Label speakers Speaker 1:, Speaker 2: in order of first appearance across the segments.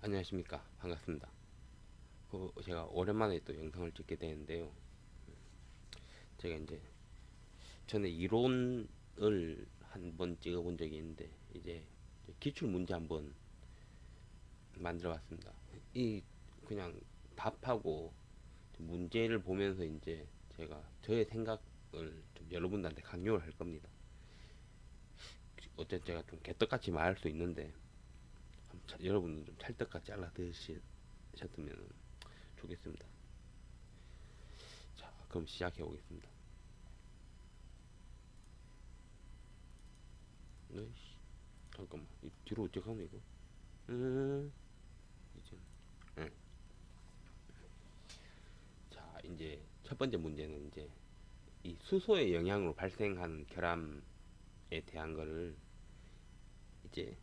Speaker 1: 안녕하십니까. 반갑습니다. 제가 오랜만에 또 영상을 찍게 되는데요. 제가 이제 전에 이론을 한번 찍어본 적이 있는데 이제 기출 문제 한번 만들어 봤습니다. 이 그냥 답하고 문제를 보면서 이제 제가 저의 생각을 좀 여러분들한테 강요를 할 겁니다. 어쨌든 제가 좀 개떡같이 말할 수 있는데 여러분은 좀 찰떡같이 알아들으셨으면 좋겠습니다. 자, 그럼 시작해 보겠습니다. 네, 잠깐만. 뒤로 어떻게 가면 이거? 이제, 응. 자, 이제 첫 번째 문제는 이제 이 수소의 영향으로 발생한 결함에 대한 거를 이제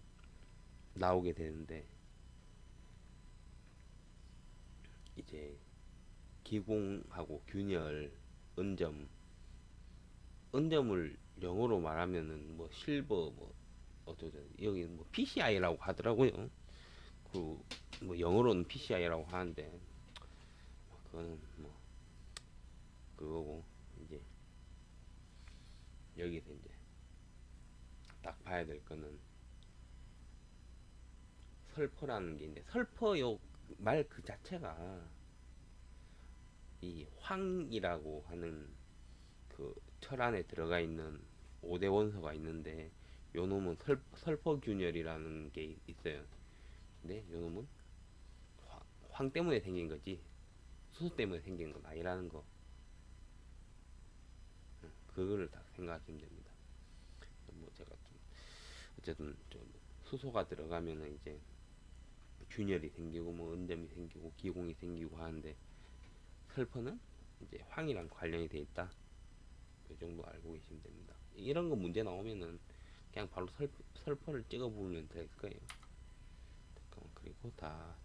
Speaker 1: 나오게 되는데, 이제 기공하고 균열, 은점, 은점을 영어로 말하면은 뭐 실버 뭐 어쩌죠, 여기 뭐 PCI라고 하더라고요. 그 뭐 영어로는 PCI라고 하는데 그거는 뭐 그거고, 이제 여기서 이제 딱 봐야 될 거는 설퍼라는 게 있는데, 설퍼요 말 그 자체가 이 황이라고 하는 그 철 안에 들어가 있는 5대 원소가 있는데, 요 놈은 설퍼균열이라는 게 있어요. 근데 요 놈은 황 때문에 생긴 거지 수소 때문에 생긴 건 아니라는 거, 그거를 다 생각하시면 됩니다. 뭐 제가 좀 어쨌든 좀 수소가 들어가면은 이제 균열이 생기고 뭐 은점이 생기고 기공이 생기고 하는데, 설퍼는 이제 황이랑 관련이 돼 있다. 그 정도 알고 계시면 됩니다. 이런 거 문제 나오면은 그냥 바로 설퍼를 찍어 보면 될 거예요. 잠깐만, 그리고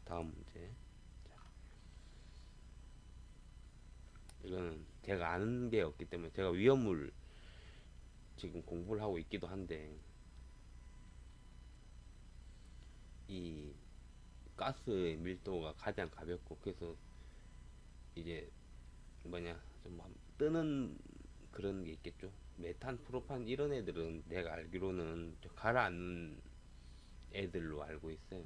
Speaker 1: 다음 문제. 자, 이거는 제가 아는 게 없기 때문에, 제가 위험물 지금 공부를 하고 있기도 한데, 이 가스의 밀도가 가장 가볍고, 그래서 이제 뭐냐 좀 뜨는 그런 게 있겠죠. 메탄, 프로판 이런 애들은 내가 알기로는 가라앉는 애들로 알고 있어요.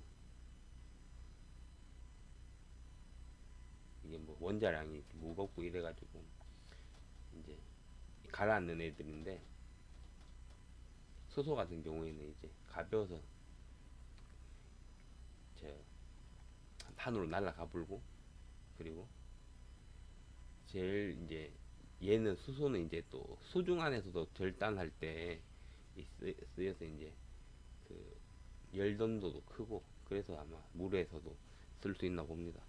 Speaker 1: 이게 뭐 원자량이 무겁고 이래가지고 이제 가라앉는 애들인데, 수소 같은 경우에는 이제 가벼워서 저 하늘로 날아가 불고, 그리고 제일 이제 얘는 수소는 이제 또 수중 안에서도 절단할 때 쓰여서 이제 그 열던도도 크고, 그래서 아마 물에서도 쓸 수 있나 봅니다.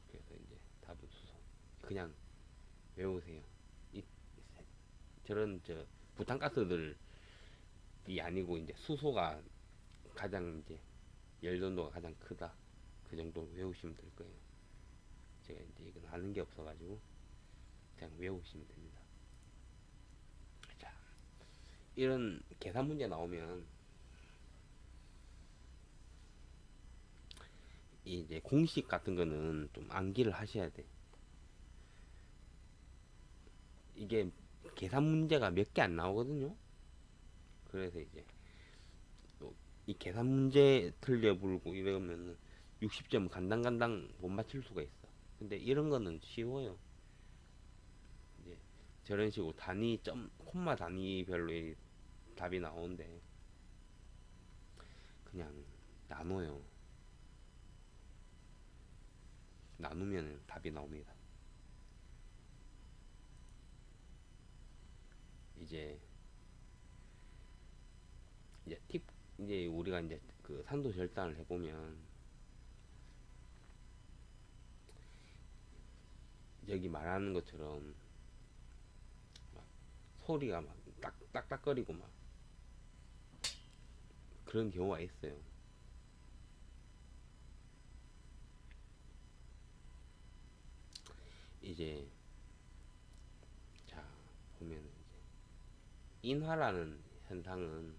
Speaker 1: 그래서 이제 답은 수소. 그냥 외우세요. 이 저런 부탄가스들이 아니고 이제 수소가 가장 이제 열전도가 가장 크다. 그 정도 외우시면 될 거예요. 제가 이제 이건 아는 게 없어가지고 그냥 외우시면 됩니다. 자, 이런 계산 문제 나오면 이제 공식 같은 거는 좀 암기를 하셔야 돼. 이게 계산 문제가 몇 개 안 나오거든요. 그래서 이제 이 계산 문제 틀려불고 이러면 60점 간당간당 못 맞출 수가 있어. 근데 이런 거는 쉬워요. 이제 저런 식으로 단위 점 콤마 단위별로 답이 나오는데 그냥 나눠요. 나누면 답이 나옵니다. 이제 이제 팁 이제 우리가 이제 그 산도 절단을 해보면 여기 말하는 것처럼 막 소리가 막 딱딱거리고 막 그런 경우가 있어요. 이제 자 보면 이제 인화라는 현상은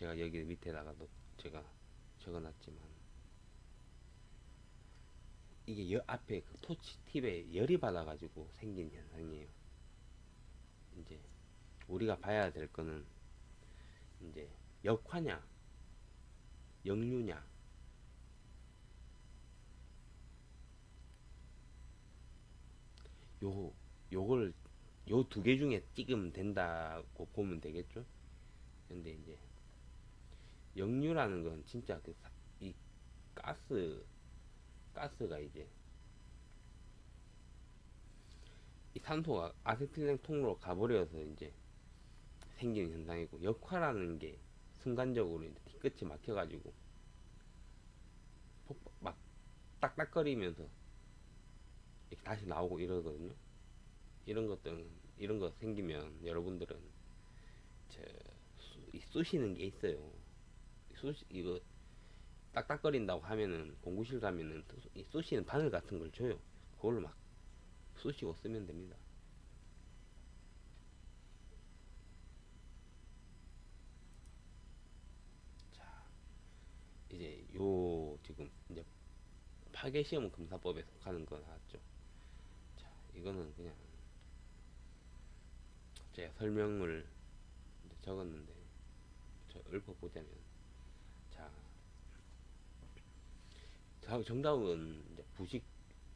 Speaker 1: 제가 여기 밑에다가도 제가 적어놨지만 이게 앞에 그 토치 팁에 열이 받아가지고 생긴 현상이에요. 이제 우리가 봐야 될 거는 이제 역화냐 역류냐, 요 요걸 요 두 개 중에 찍으면 된다고 보면 되겠죠. 근데 이제 역류라는 건 진짜 이 가스가 이제 이 산소가 아세틸렌 통로로 가버려서 이제 생기는 현상이고, 역화라는 게 순간적으로 이제 뒤끝이 막혀가지고 막 딱딱거리면서 이렇게 다시 나오고 이러거든요. 이런 거 생기면 여러분들은 저 쑤시는 게 있어요. 이거 딱딱거린다고 하면은 공구실 가면은 쑤시는 바늘 같은 걸 줘요. 그걸로 막 쑤시고 쓰면 됩니다. 자, 이제 요 지금 이제 파괴시험 검사법에 속하는 거 나왔죠. 자, 이거는 그냥 제가 설명을 적었는데 저 읊어보자면, 자, 정답은 이제 부식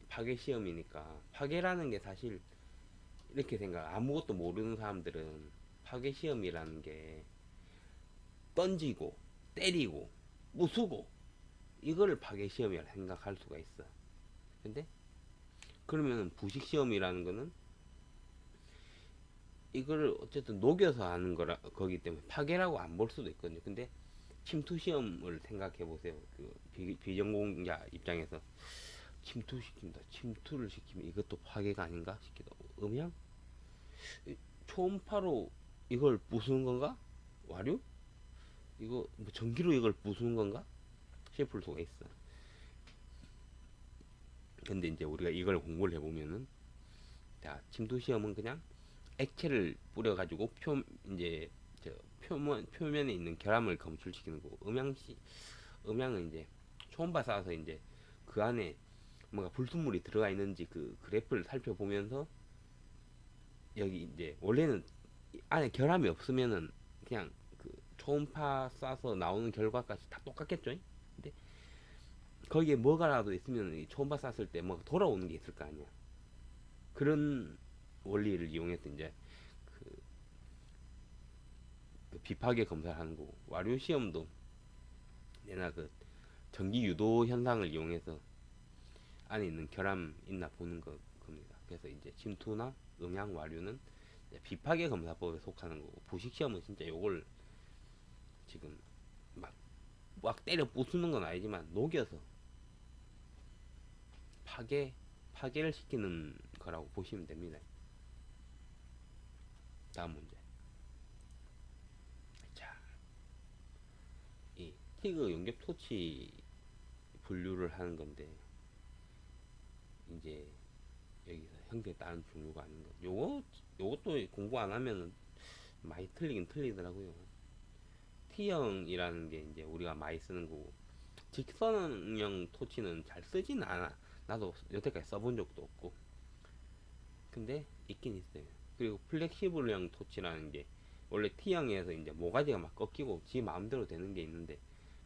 Speaker 1: 파괴시험이니까, 파괴라는 게 사실 이렇게 생각, 아무것도 모르는 사람들은 파괴시험이라는 게 던지고 때리고 부수고 이거를 파괴시험이라 생각할 수가 있어. 근데 그러면 부식시험이라는 거는 이거를 어쨌든 녹여서 하는 거기 때문에 파괴라고 안 볼 수도 있거든요. 근데 침투 시험을 생각해 보세요. 그 비전공자 입장에서 침투를 시키면 이것도 파괴가 아닌가 싶기도 하고, 음향? 초음파로 이걸 부수는 건가? 와류? 이거 뭐 전기로 이걸 부수는 건가? 싶을 수가 있어. 근데 이제 우리가 이걸 공부를 해보면은, 자, 침투 시험은 그냥 액체를 뿌려가지고 이제 저 표면에 있는 결함을 검출시키는 거고, 음향은 이제 초음파 쏴서 이제 그 안에 뭔가 불순물이 들어가 있는지 그 그래프를 살펴보면서, 여기 이제 원래는 안에 결함이 없으면은 그냥 그 초음파 쏴서 나오는 결과까지 다 똑같겠죠. 근데 거기에 뭐가라도 있으면 이 초음파 쐈을 때 뭐가 돌아오는 게 있을 거 아니야. 그런 원리를 이용해서 이제 그, 그 비파괴 검사를 하는 거고, 와류 시험도 내나 그 전기 유도 현상을 이용해서 안에 있는 결함 있나 보는 겁니다. 그래서 이제 침투나 음향, 와류는 비파괴 검사법에 속하는 거고, 부식 시험은 진짜 요걸 지금 막, 막 때려 부수는 건 아니지만 녹여서 파괴 파괴를 시키는 거라고 보시면 됩니다. 다음 문제. 자, 이 티그 용접 토치 분류를 하는 건데, 이제 여기서 형태에 따른 종류가 아닌 거. 요것도 공부 안 하면은 많이 틀리긴 틀리더라고요. T형이라는 게 이제 우리가 많이 쓰는 거고, 직선형 토치는 잘 쓰진 않아. 나도 여태까지 써본 적도 없고. 근데 있긴 있어요. 그리고 플렉시블형 토치라는 게 원래 T형에서 이제 모가지가 막 꺾이고 지 마음대로 되는 게 있는데,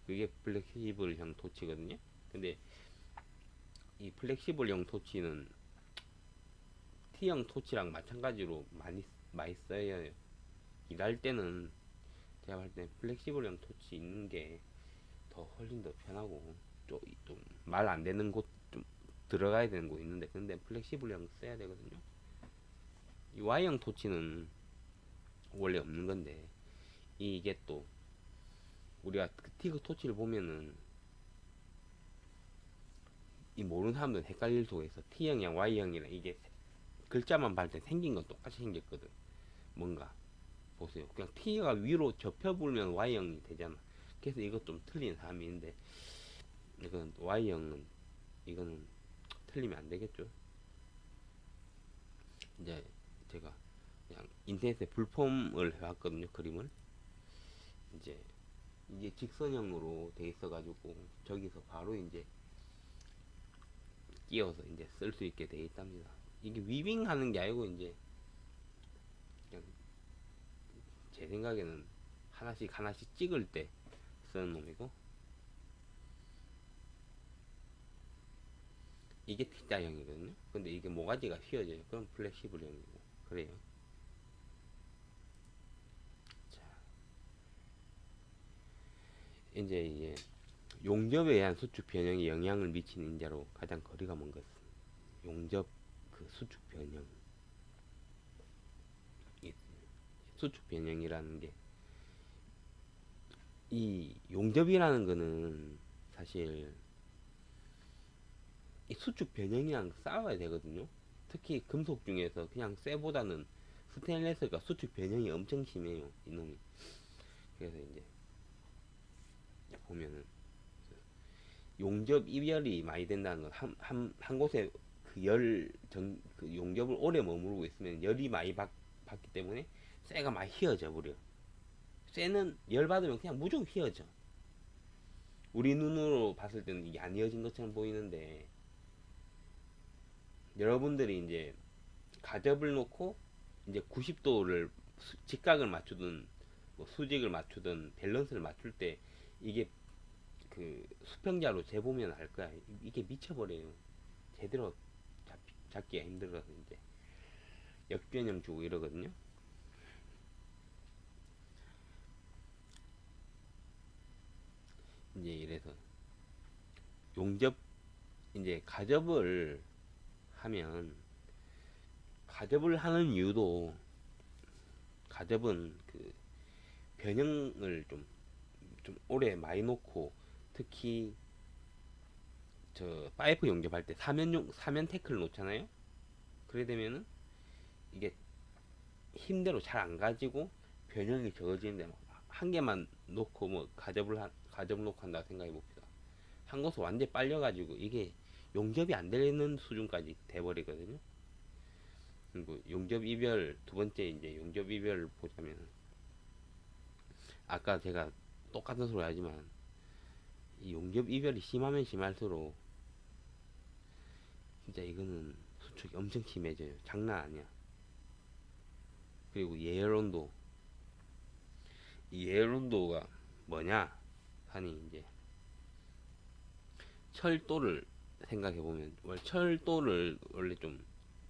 Speaker 1: 그게 플렉시블형 토치거든요. 근데 이 플렉시블형 토치는 T형 토치랑 마찬가지로 많이 써요. 일할 때는 제가 봤을 때 플렉시블형 토치 있는 게 더 훨씬 더 편하고, 좀 말 안 되는 곳 좀 들어가야 되는 곳 있는데, 근데 플렉시블형 써야 되거든요. 이 Y형 토치는 원래 없는 건데, 이게 또 우리가 그 티그 토치를 보면은 이 모르는 사람들은 헷갈릴 수가 있어. T형이랑 Y형이랑 이게 글자만 봤을 때 생긴 건 똑같이 생겼거든. 뭔가 보세요. 그냥 T가 위로 접혀 불면 Y형이 되잖아. 그래서 이거 좀 틀린 사람이 있는데, 이건 Y형은 이거는 틀리면 안 되겠죠. 이제 제가 그냥 인터넷에 불폼을 해왔거든요. 그림을 이제 이게 직선형으로 돼 있어 가지고 저기서 바로 이제 끼워서 이제 쓸 수 있게 돼 있답니다. 이게 위빙 하는 게 아니고 이제 그냥 제 생각에는 하나씩 하나씩 찍을 때 쓰는 놈이고, 이게 T자형이거든요. 근데 이게 모가지가 휘어져요. 그럼 플렉시블형이고 그래요. 자, 이제 용접에 의한 수축 변형이 영향을 미치는 인자로 가장 거리가 먼 것은 용접 그 수축 변형. 이 수축 변형이라는 게, 이 용접이라는 거는 사실 이 수축 변형이랑 싸워야 되거든요. 특히 금속 중에서 그냥 쇠보다는 스테인레스가 수축 변형이 엄청 심해요, 이놈이. 그래서 이제 보면은 용접 이별이 많이 된다는 건 한 곳에 그 용접을 오래 머무르고 있으면 열이 많이 받기 때문에 쇠가 많이 휘어져 버려. 쇠는 열 받으면 그냥 무조건 휘어져. 우리 눈으로 봤을 때는 이게 안 휘어진 것처럼 보이는데, 여러분들이 이제 가접을 놓고 이제 90도를 직각을 맞추든 뭐 수직을 맞추든 밸런스를 맞출 때 이게 그 수평자로 재보면 알 거야. 이게 미쳐버려요. 제대로 잡기가 힘들어서 이제 역변형 주고 이러거든요. 이제 이래서 용접, 이제 가접을 하면, 가접을 하는 이유도, 가접은 그 변형을 좀 오래 많이 놓고, 특히 저 파이프 용접할 때 사면 태클을 놓잖아요. 그래 되면은 이게 힘대로 잘 안 가지고 변형이 적어지는데, 막 한 개만 놓고 뭐 가접 놓고 한다 생각해 봅시다. 한 곳을 완전히 빨려가지고 이게 용접이 안 되는 수준까지 돼버리거든요. 그리고 용접 이별, 두 번째 이제 용접 이별을 보자면, 아까 제가 똑같은 소리 하지만 이 용접 이별이 심하면 심할수록 진짜 이거는 수축이 엄청 심해져요. 장난 아니야. 그리고 예열온도, 이 예열온도가 뭐냐 하니, 이제 철도를 생각해 보면, 철도를 원래 좀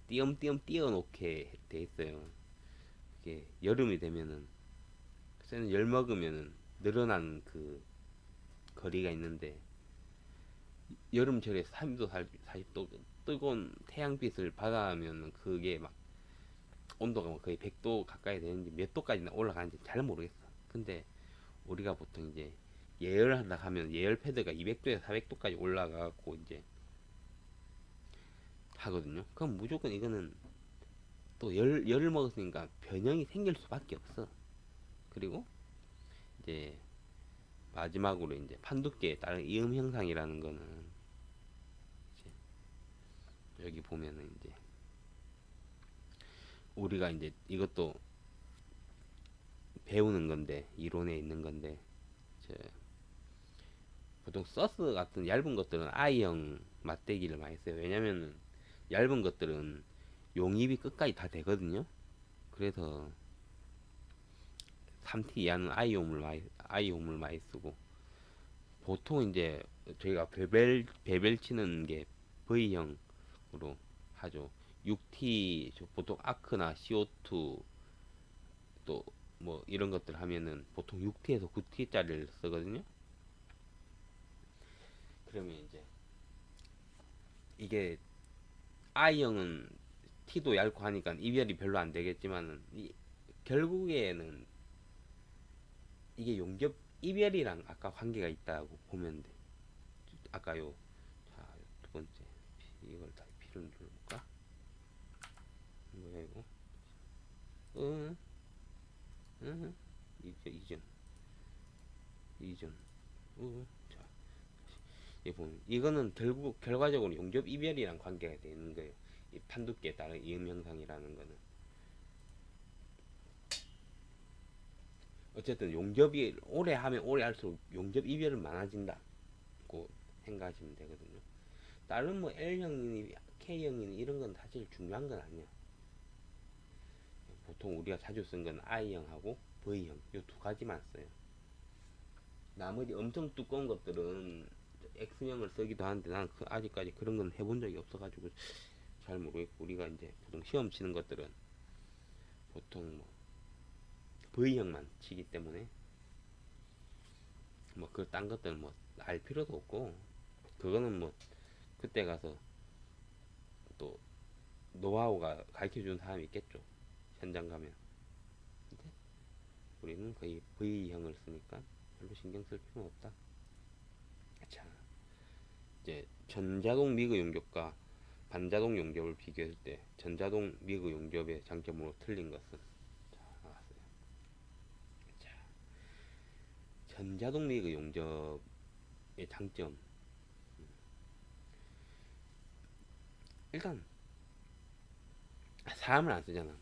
Speaker 1: 띄엄띄엄 띄어놓게 돼 있어요. 이게 여름이 되면은 쇠는 열 먹으면은 늘어나는 그 거리가 있는데, 여름철에 30도 40도 뜨거운 태양빛을 받아면 그게 막 온도가 막 거의 100도 가까이 되는지 몇 도까지 올라가는지 잘 모르겠어. 근데 우리가 보통 이제 예열을 한다 하면 예열 패드가 200도에서 400도까지 올라가고 이제 하거든요. 그럼 무조건 이거는 또 열을 먹었으니까 변형이 생길 수밖에 없어. 그리고 이제 마지막으로 이제 판두께에 따른 이음 형상이라는 거는, 이제 여기 보면은 이제 우리가 이제 이것도 배우는 건데, 이론에 있는 건데, 보통 서스 같은 얇은 것들은 I형 맞대기를 많이 써요. 왜냐면은 얇은 것들은 용입이 끝까지 다 되거든요. 그래서 3T 이하는 I홈을 많이 쓰고, 보통 이제 저희가 베벨 치는 게 V형으로 하죠. 6T 보통 아크나 CO2 또 뭐 이런 것들 하면은 보통 6T에서 9T짜리를 쓰거든요. 그러면 이제 이게 I형은 T도 얇고 하니까 이별이 별로 안 되겠지만은, 결국에는 이게 용접 이별이랑 아까 관계가 있다고 보면 돼. 아까요. 자, 두 번째. 이걸 다 P를 눌러볼까? 뭐야 이거? 응, 응, 이전. 자, 이 보면 이거는 결국 결과적으로 용접 이별이랑 관계가 되는 거예요. 이 판두께에 따른 이음 형상이라는 거는. 어쨌든 용접이 오래 하면 오래 할수록 용접 이별은 많아진다고 생각하시면 되거든요. 다른 뭐 L형이니 K형이니 이런 건 사실 중요한 건 아니야. 보통 우리가 자주 쓴 건 I형하고 V형 이 두 가지만 써요. 나머지 엄청 두꺼운 것들은 X형을 쓰기도 하는데 난 아직까지 그런 건 해본 적이 없어가지고 잘 모르겠고, 우리가 이제 보통 시험 치는 것들은 보통 뭐 V형만 치기 때문에 뭐 그 딴 것들은 뭐 알 필요도 없고, 그거는 뭐 그때 가서 또 노하우가 가르쳐 주는 사람이 있겠죠, 현장 가면. 근데 우리는 거의 V형을 쓰니까 별로 신경 쓸 필요는 없다. 자, 이제 전자동 미그 용접과 반자동 용접을 비교했을 때 전자동 미그 용접의 장점으로 틀린 것은, 자, 나왔어요. 자, 전자동 미그 용접의 장점. 일단 사람을 안 쓰잖아.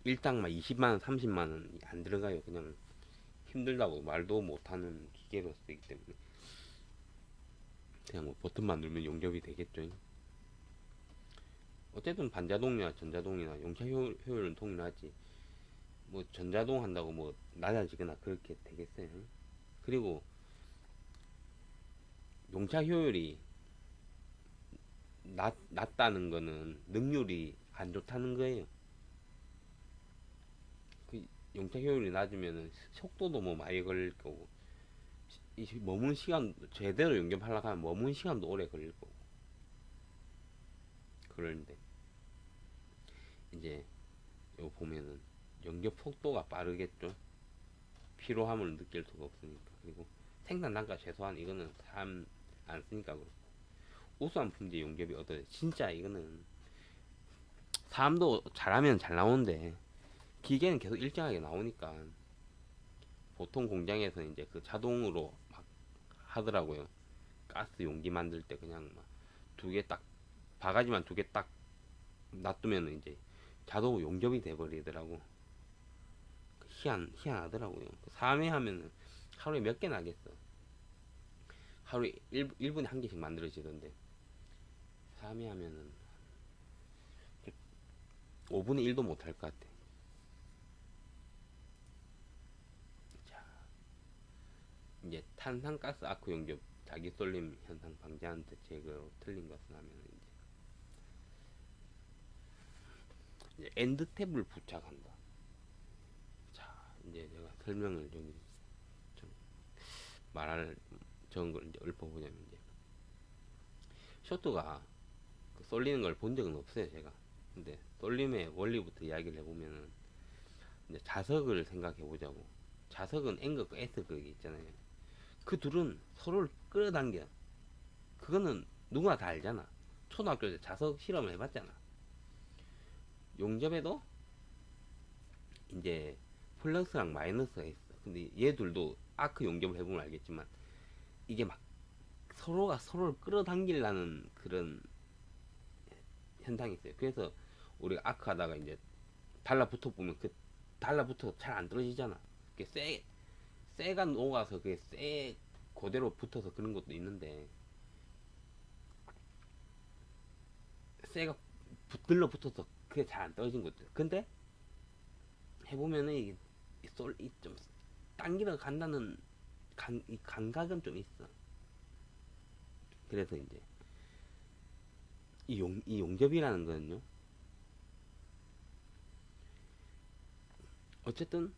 Speaker 1: 일당만 20만원 30만원 안 들어가요. 그냥 힘들다고 말도 못하는 기계로 쓰기 때문에 그냥 뭐 버튼만 누르면 용접이 되겠죠. 어쨌든 반자동이나 전자동이나 용차 효율은 동일하지. 뭐 전자동 한다고 뭐 낮아지거나 그렇게 되겠어요. 그리고 용차 효율이 낮다는 거는 능률이 안 좋다는 거예요. 그 용차 효율이 낮으면 속도도 뭐 많이 걸릴 거고, 머문 시간 제대로 용접하려고 하면 머문 시간도 오래 걸릴 거고. 그런데 이제 요 보면은 연결 속도가 빠르겠죠. 피로함을 느낄 수가 없으니까. 그리고 생산 단가 최소한, 이거는 사람 안 쓰니까 그렇고. 우수한 품질 용접이 얻어야 돼. 진짜 이거는 사람도 잘하면 잘 나오는데 기계는 계속 일정하게 나오니까 보통 공장에서 이제 그 자동으로 막 하더라고요. 가스 용기 만들 때 그냥 막 두 개 딱, 바가지만 두 개 딱 놔두면 이제 자동 용접이 돼버리더라고. 희한하더라고요. 3회 하면은 하루에 몇 개 나겠어. 하루에 1분에 한 개씩 만들어지던데 3회 하면은 5분의 1도 못 할 것 같아. 자, 이제 탄산가스 아크 용접 자기 쏠림 현상 방지하는 대책으로 틀린 것은 하면 이제 엔드 탭을 부착한다. 자, 이제 제가 설명을 좀 말할 적은 걸 이제 읊어보자면, 이제 쇼트가 그 쏠리는 걸 본 적은 없어요, 제가. 근데 쏠림의 원리부터 이야기를 해보면은, 이제 자석을 생각해 보자고. 자석은 N극, S극이 있잖아요. 그 둘은 서로를 끌어당겨. 그거는 누구나 다 알잖아. 초등학교 때 자석 실험을 해봤잖아. 용접에도 이제 플러스랑 마이너스가 있어. 근데 얘들도 아크 용접을 해보면 알겠지만 이게 막 서로가 서로를 끌어당기려는 그런 현상이 있어요. 그래서 우리가 아크 하다가 이제 달라붙어 보면 그 달라붙어 잘 안 떨어지잖아. 그게 쇠가 녹아서 그게 쇠 그대로 붙어서 그런 것도 있는데, 쇠가 붙들러 붙어서 그게 잘 안 떨어진 것도. 근데 해보면은 이좀 당기러 간다는 이 감각은 좀 있어. 그래서 이제 이 용접이라는 거는요, 어쨌든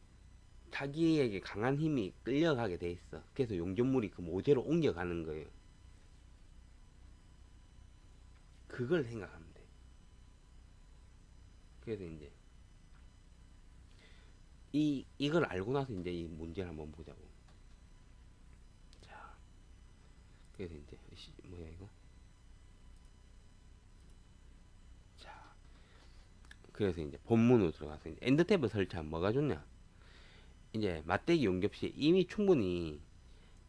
Speaker 1: 자기에게 강한 힘이 끌려가게 돼 있어. 그래서 용접물이 그 모재로 옮겨가는 거예요. 그걸 생각하면 돼. 그래서 이제 이걸 알고 나서 이제 이 문제를 한번 보자고. 자, 그래서 이제 뭐야 이거? 자, 그래서 이제 본문으로 들어가서 이제 엔드탭을 설치하면 뭐가 좋냐? 이제 맞대기 용접 시에 이미 충분히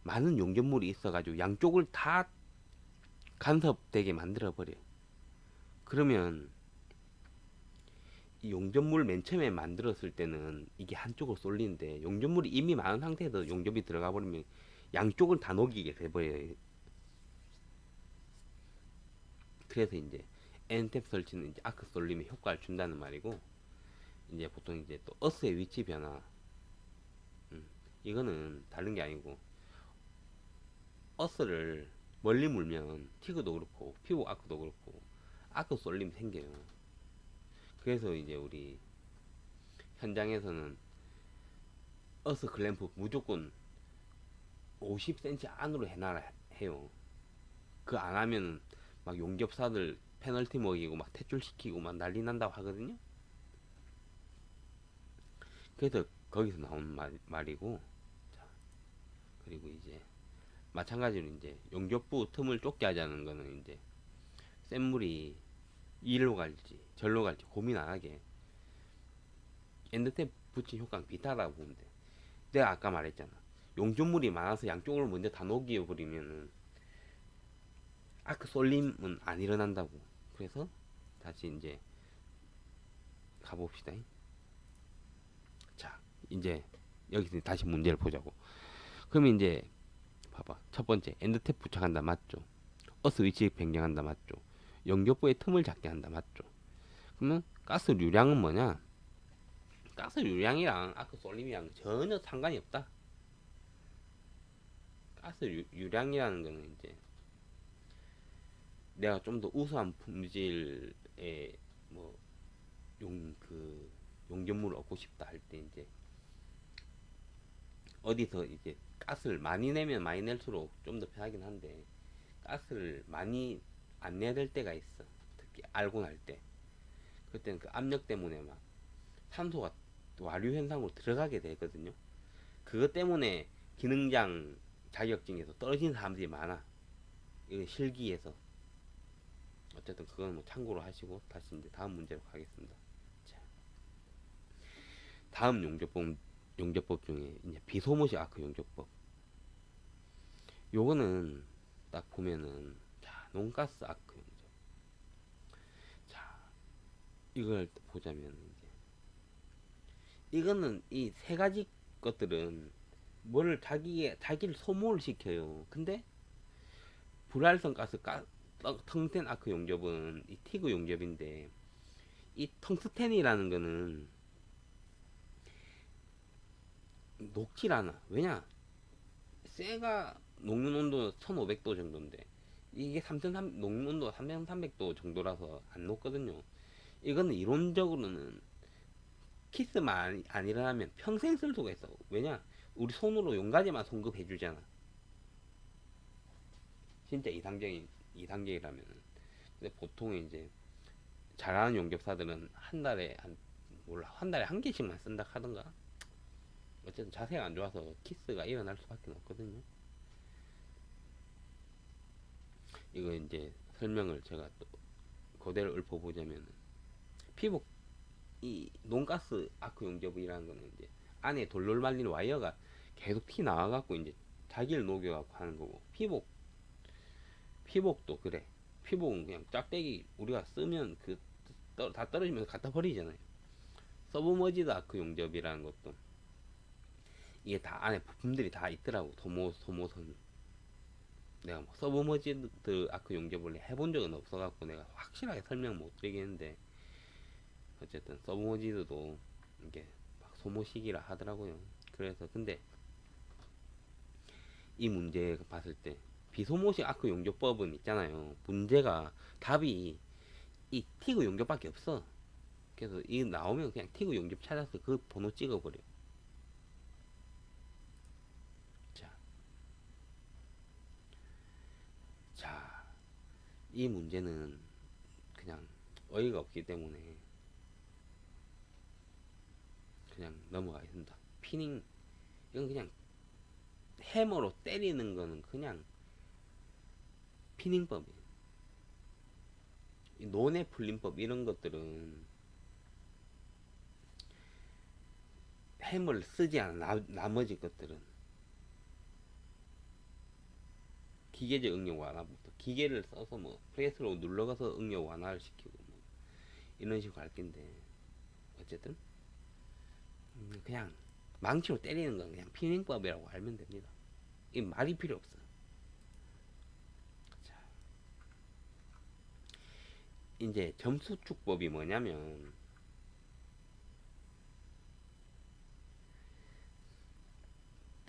Speaker 1: 많은 용접물이 있어가지고 양쪽을 다 간섭되게 만들어 버려. 그러면 이 용접물 맨 처음에 만들었을 때는 이게 한쪽으로 쏠리는데 용접물이 이미 많은 상태에서 용접이 들어가 버리면 양쪽을 다 녹이게 돼버려요. 그래서 이제 엔탭 설치는 이제 아크 쏠림에 효과를 준다는 말이고, 이제 보통 이제 또 어스의 위치 변화, 음, 이거는 다른 게 아니고 어스를 멀리 물면 티그도 그렇고 피부 아크도 그렇고 아크 쏠림 생겨요. 그래서 이제 우리 현장에서는 어스 글램프 무조건 50cm 안으로 해놔라 해요. 그 안 하면 막 용접사들 페널티 먹이고 막 퇴출시키고 막 난리 난다고 하거든요. 그래서 거기서 나온 말이고, 자, 그리고 이제 마찬가지로 이제 용접부 틈을 좁게 하자는 거는 이제 센 물이 이리로 갈지 절로 갈지 고민 안 하게 엔드탭 붙인 효과는 비슷하다고 보면 돼. 내가 아까 말했잖아. 용접물이 많아서 양쪽으로 먼저 다 녹여버리면은 아크 쏠림은 안 일어난다고. 그래서 다시 이제 가봅시다. 자, 이제 여기서 다시 문제를 보자고. 그러면 이제 봐봐. 첫 번째 엔드탭 부착한다 맞죠? 어스 위치 변경한다 맞죠? 용접부의 틈을 작게 한다 맞죠? 그러면 가스류량은 뭐냐? 가스류량이랑 아크 쏠림이랑 전혀 상관이 없다. 가스류량이라는 거는 이제 내가 좀 더 우수한 품질의 뭐 용접물을 얻고 싶다 할 때 이제 어디서 이제 가스를 많이 내면 많이 낼수록 좀 더 편하긴 한데 가스를 많이 안 내야 될 때가 있어. 특히 알고 날 때. 그때는 그 압력 때문에 막 산소가 와류 현상으로 들어가게 되거든요. 그것 때문에 기능장 자격증에서 떨어진 사람들이 많아. 이거 실기에서. 어쨌든 그건 뭐 참고로 하시고 다시 이제 다음 문제로 가겠습니다. 자, 다음 용접법 중에 이제 비소모식 아크 용접법. 요거는 딱 보면은 자, 논가스 아크 용접. 자, 이걸 보자면 이제 이거는 이 세 가지 것들은 뭐를 자기를 소모를 시켜요. 근데 불활성 가스 텅텐 아크 용접은 이 티그 용접인데 이 텅스텐이라는 거는 녹질 않아. 왜냐? 쇠가 녹는 온도 1500도 정도인데 이게 3300 녹는 온도 3300도 정도라서 안 녹거든요. 이거는 이론적으로는 키스만 안 일어나면 평생 쓸 수가 있어. 왜냐? 우리 손으로 용가지만 송급해 주잖아. 진짜 이상적이라면. 근데 보통 이제 잘하는 용접사들은 한 달에 한 개씩만 쓴다 하던가. 어쨌든 자세가 안 좋아서 키스가 일어날 수밖에 없거든요. 이거 이제 설명을 제가 또 그대로 읊어보자면 피복 이 논가스 아크 용접이라는 거는 이제 안에 돌돌 말린 와이어가 계속 튀 나와갖고 이제 자기를 녹여갖고 하는 거고, 피복도 그래. 피복은 그냥 짝대기 우리가 쓰면 다 떨어지면서 갖다 버리잖아요. 서브머지드 아크 용접이라는 것도 이게 다 안에 부품들이 다 있더라고. 소모선. 내가 뭐 서브머지드 아크 용접을 해본 적은 없어갖고 내가 확실하게 설명 못 드리겠는데, 어쨌든 서브머지드도 이게 막 소모식이라 하더라고요. 그래서 근데 이 문제 봤을 때 비소모식 아크 용접법은 있잖아요. 문제가 답이 이 티그 용접밖에 없어. 그래서 이 나오면 그냥 티그 용접 찾아서 그 번호 찍어버려. 자, 자, 이 문제는 그냥 어이가 없기 때문에 그냥 넘어가겠습니다. 피닝 이건 그냥 해머로 때리는 거는 그냥 피닝법이에요. 이 논의 풀림법 이런 것들은 해머를 쓰지 않아. 나머지 것들은 기계적 응용 완화부터 기계를 써서 뭐 프레스로 눌러가서 응용 완화를 시키고 뭐 이런 식으로 할 건데, 어쨌든 그냥 망치로 때리는 건 그냥 피닝법이라고 알면 됩니다. 이 말이 필요 없어. 자, 이제 점수축법이 뭐냐면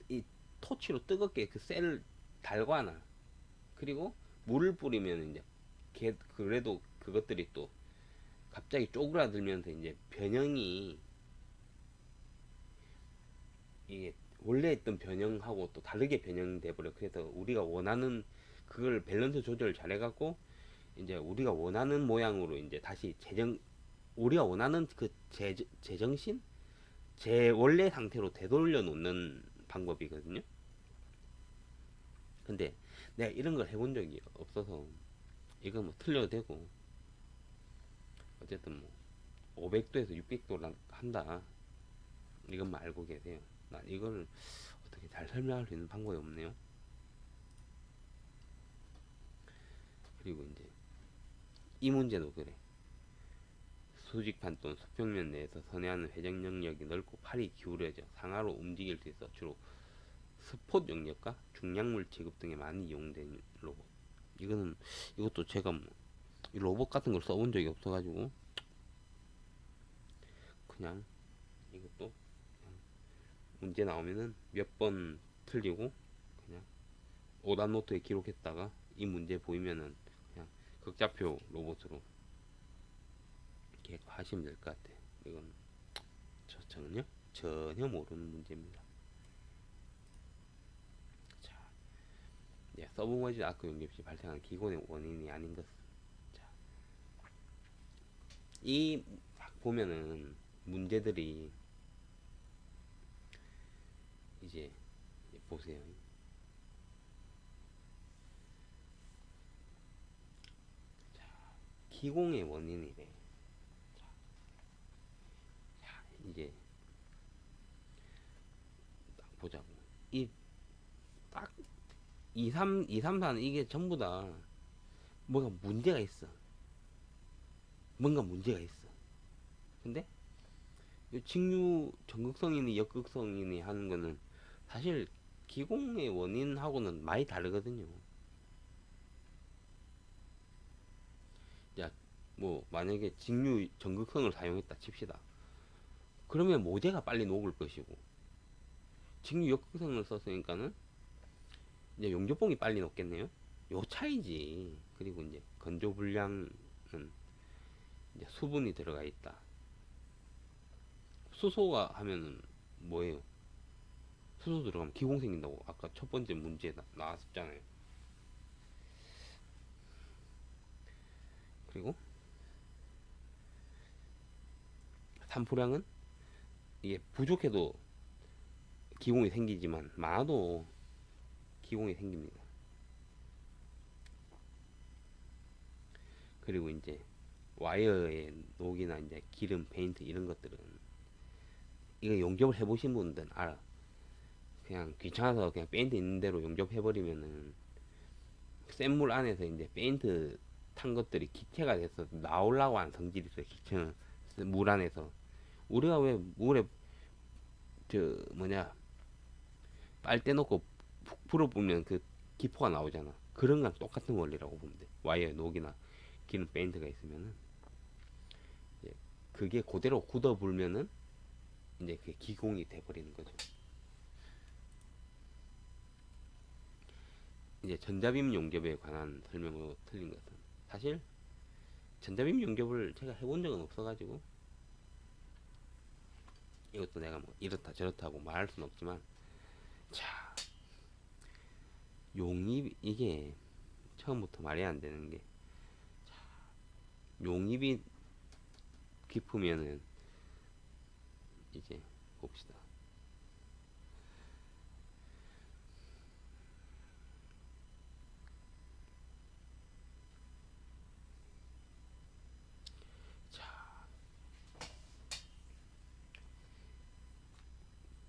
Speaker 1: 이 토치로 뜨겁게 그 셀을 달거나 그리고 물을 뿌리면 이제 그래도 그것들이 또 갑자기 쪼그라들면서 이제 변형이 이게 원래 있던 변형하고 또 다르게 변형돼 버려. 그래서 우리가 원하는 그걸 밸런스 조절 잘 해갖고 이제 우리가 원하는 모양으로 이제 다시 우리가 원하는 그 제정신 제 원래 상태로 되돌려 놓는 방법이거든요. 근데 내가 이런 걸 해본 적이 없어서 이거 뭐 틀려도 되고 어쨌든 뭐 500도에서 600도 한다 이것만 알고 계세요. 난 이걸 어떻게 잘 설명할 수 있는 방법이 없네요. 그리고 이제 이 문제도 그래. 수직판 또는 수평면 내에서 선회하는 회전 영역이 넓고 팔이 기울어져 상하로 움직일 수 있어 주로 스폿 영역과 중량물 취급 등에 많이 이용된 로봇. 이것도 제가 뭐 로봇 같은 걸 써본 적이 없어가지고 그냥 이것도 문제 나오면은 몇 번 틀리고 그냥 오답 노트에 기록했다가 이 문제 보이면은 그냥 극좌표 로봇으로 이렇게 하시면 될 것 같아. 이건 전혀 모르는 문제입니다. 자, 서브머지 아크 용접 시 발생하는 기본의 원인이 아닌 것은. 자, 이 보면은 문제들이 이제 보세요. 자, 기공의 원인이래. 자, 이제 딱 보자고. 이 딱 2, 3, 2, 3, 4는 이게 전부 다 뭔가 문제가 있어. 뭔가 문제가 있어. 근데 직류 전극성이니 역극성이니 하는 거는 사실 기공의 원인하고는 많이 다르거든요. 야, 뭐 만약에 직류 전극성을 사용했다 칩시다. 그러면 모재가 빨리 녹을 것이고 직류 역극성을 썼으니까는 이제 용접봉이 빨리 녹겠네요. 요 차이지. 그리고 이제 건조 불량은 이제 수분이 들어가 있다. 수소가 하면은 뭐예요? 수소 들어가면 기공 생긴다고 아까 첫 번째 문제에 나왔었잖아요. 그리고 산포량은 이게 부족해도 기공이 생기지만 많아도 기공이 생깁니다. 그리고 이제 와이어의 녹이나 이제 기름, 페인트 이런 것들은 이거 용접을 해보신 분들은 알아. 그냥 귀찮아서 그냥 페인트 있는 대로 용접해버리면은 센 물 안에서 이제 페인트 탄 것들이 기체가 돼서 나오려고 하는 성질이 있어요. 기체는 물 안에서 우리가 왜 물에 저 뭐냐 빨대 넣고 푹 불어보면 그 기포가 나오잖아. 그런 거랑 똑같은 원리라고 보면 돼. 와이어 녹이나 기름 페인트가 있으면은 이제 그게 그대로 굳어 불면은 이제 그게 기공이 돼버리는 거죠. 이제 전자빔 용접에 관한 설명으로 틀린 것은 사실 전자빔 용접을 제가 해본 적은 없어가지고 이것도 내가 뭐 이렇다 저렇다고 말할 수는 없지만 자 용입 이게 처음부터 말이 안 되는 게 용입이 깊으면은 이제 봅시다. 자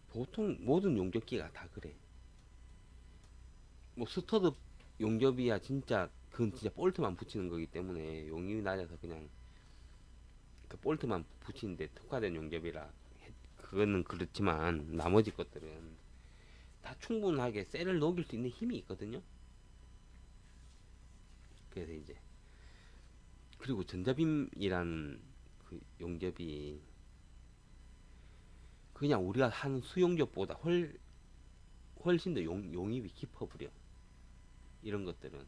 Speaker 1: 보통 모든 용접기가 다 그래. 뭐 스터드 용접이야 진짜 그건 진짜 볼트만 붙이는 거기 때문에 용입이 낮아서 그냥 그 볼트만 붙이는데 특화된 용접이라 그거는 그렇지만 나머지 것들은 다 충분하게 셀을 녹일 수 있는 힘이 있거든요. 그래서 이제 그리고 전자빔이라는 그 용접이 그냥 우리가 하는 수용접보다 훨씬 더 용입이 깊어버려. 이런 것들은.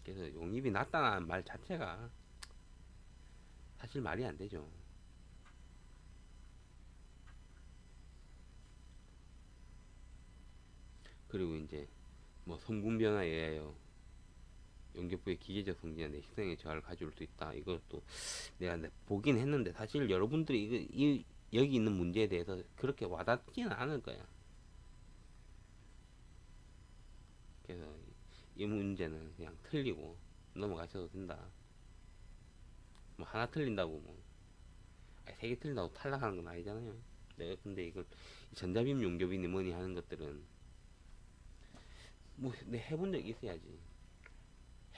Speaker 1: 그래서 용입이 낮다는 말 자체가 사실 말이 안 되죠. 그리고 이제 뭐 성분 변화에 의하여 용접부의 기계적 성질이나 내식성의 저하를 가져올 수 있다. 이것도 내가 보긴 했는데 사실 여러분들이 여기 있는 문제에 대해서 그렇게 와닿지는 않을 거야. 그래서 이 문제는 그냥 틀리고 넘어가셔도 된다. 뭐 하나 틀린다고 뭐 세 개 틀린다고 탈락하는 건 아니잖아요. 내가 근데 이걸 전자빔 용접이니 뭐니 하는 것들은 뭐 내 해본 적 있어야지.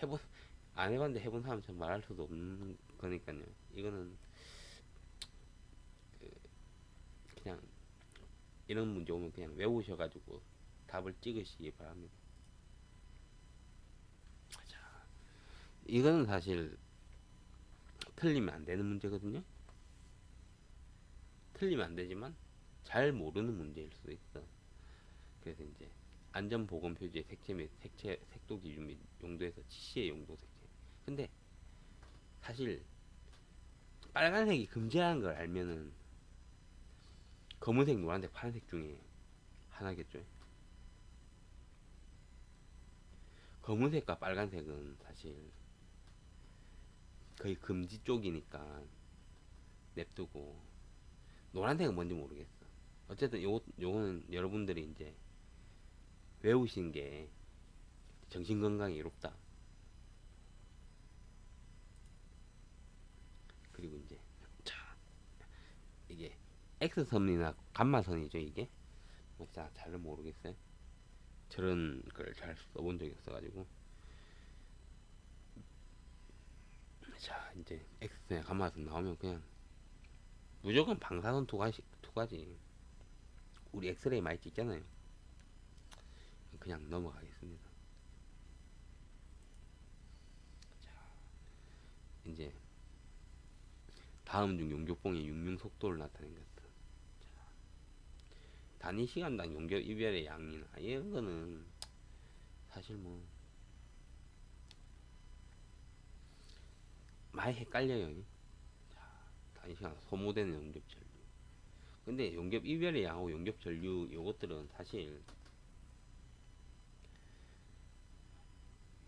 Speaker 1: 해본 안 해봤는데 해본 사람처럼 말할 수도 없는 거니까요. 이거는 그냥 이런 문제 오면 그냥 외우셔가지고 답을 찍으시기 바랍니다. 자, 이거는 사실 틀리면 안 되는 문제거든요. 틀리면 안 되지만 잘 모르는 문제일 수도 있어. 그래서 이제 안전보건 표지의 색채 및 색도 기준 및 용도에서 지시의 용도 색채. 근데 사실 빨간색이 금지라는 걸 알면은 검은색, 노란색, 파란색 중에 하나겠죠. 검은색과 빨간색은 사실 거의 금지 쪽이니까 냅두고 노란색은 뭔지 모르겠어. 어쨌든 요거는 여러분들이 이제 외우신 게 정신건강에 이롭다. 그리고 이제 자 이게 X선이나 감마선이죠 이게. 자 잘은 모르겠어요. 저런 걸 잘 써본 적이 없어가지고. 자 이제 X선이나 감마선 나오면 그냥 무조건 방사선 두 가지. 우리 엑스레이 많이 찍잖아요. 그냥 넘어가겠습니다. 자 이제 다음 중 용접봉의 육융 속도를 나타낸 것들. 단위 시간당 용접 이별의 양이나 이런 거는 사실 뭐 많이 헷갈려요. 단위 시간 소모되는 용접 전류. 근데 용접 이별의 양하고 용접 전류 요것들은 사실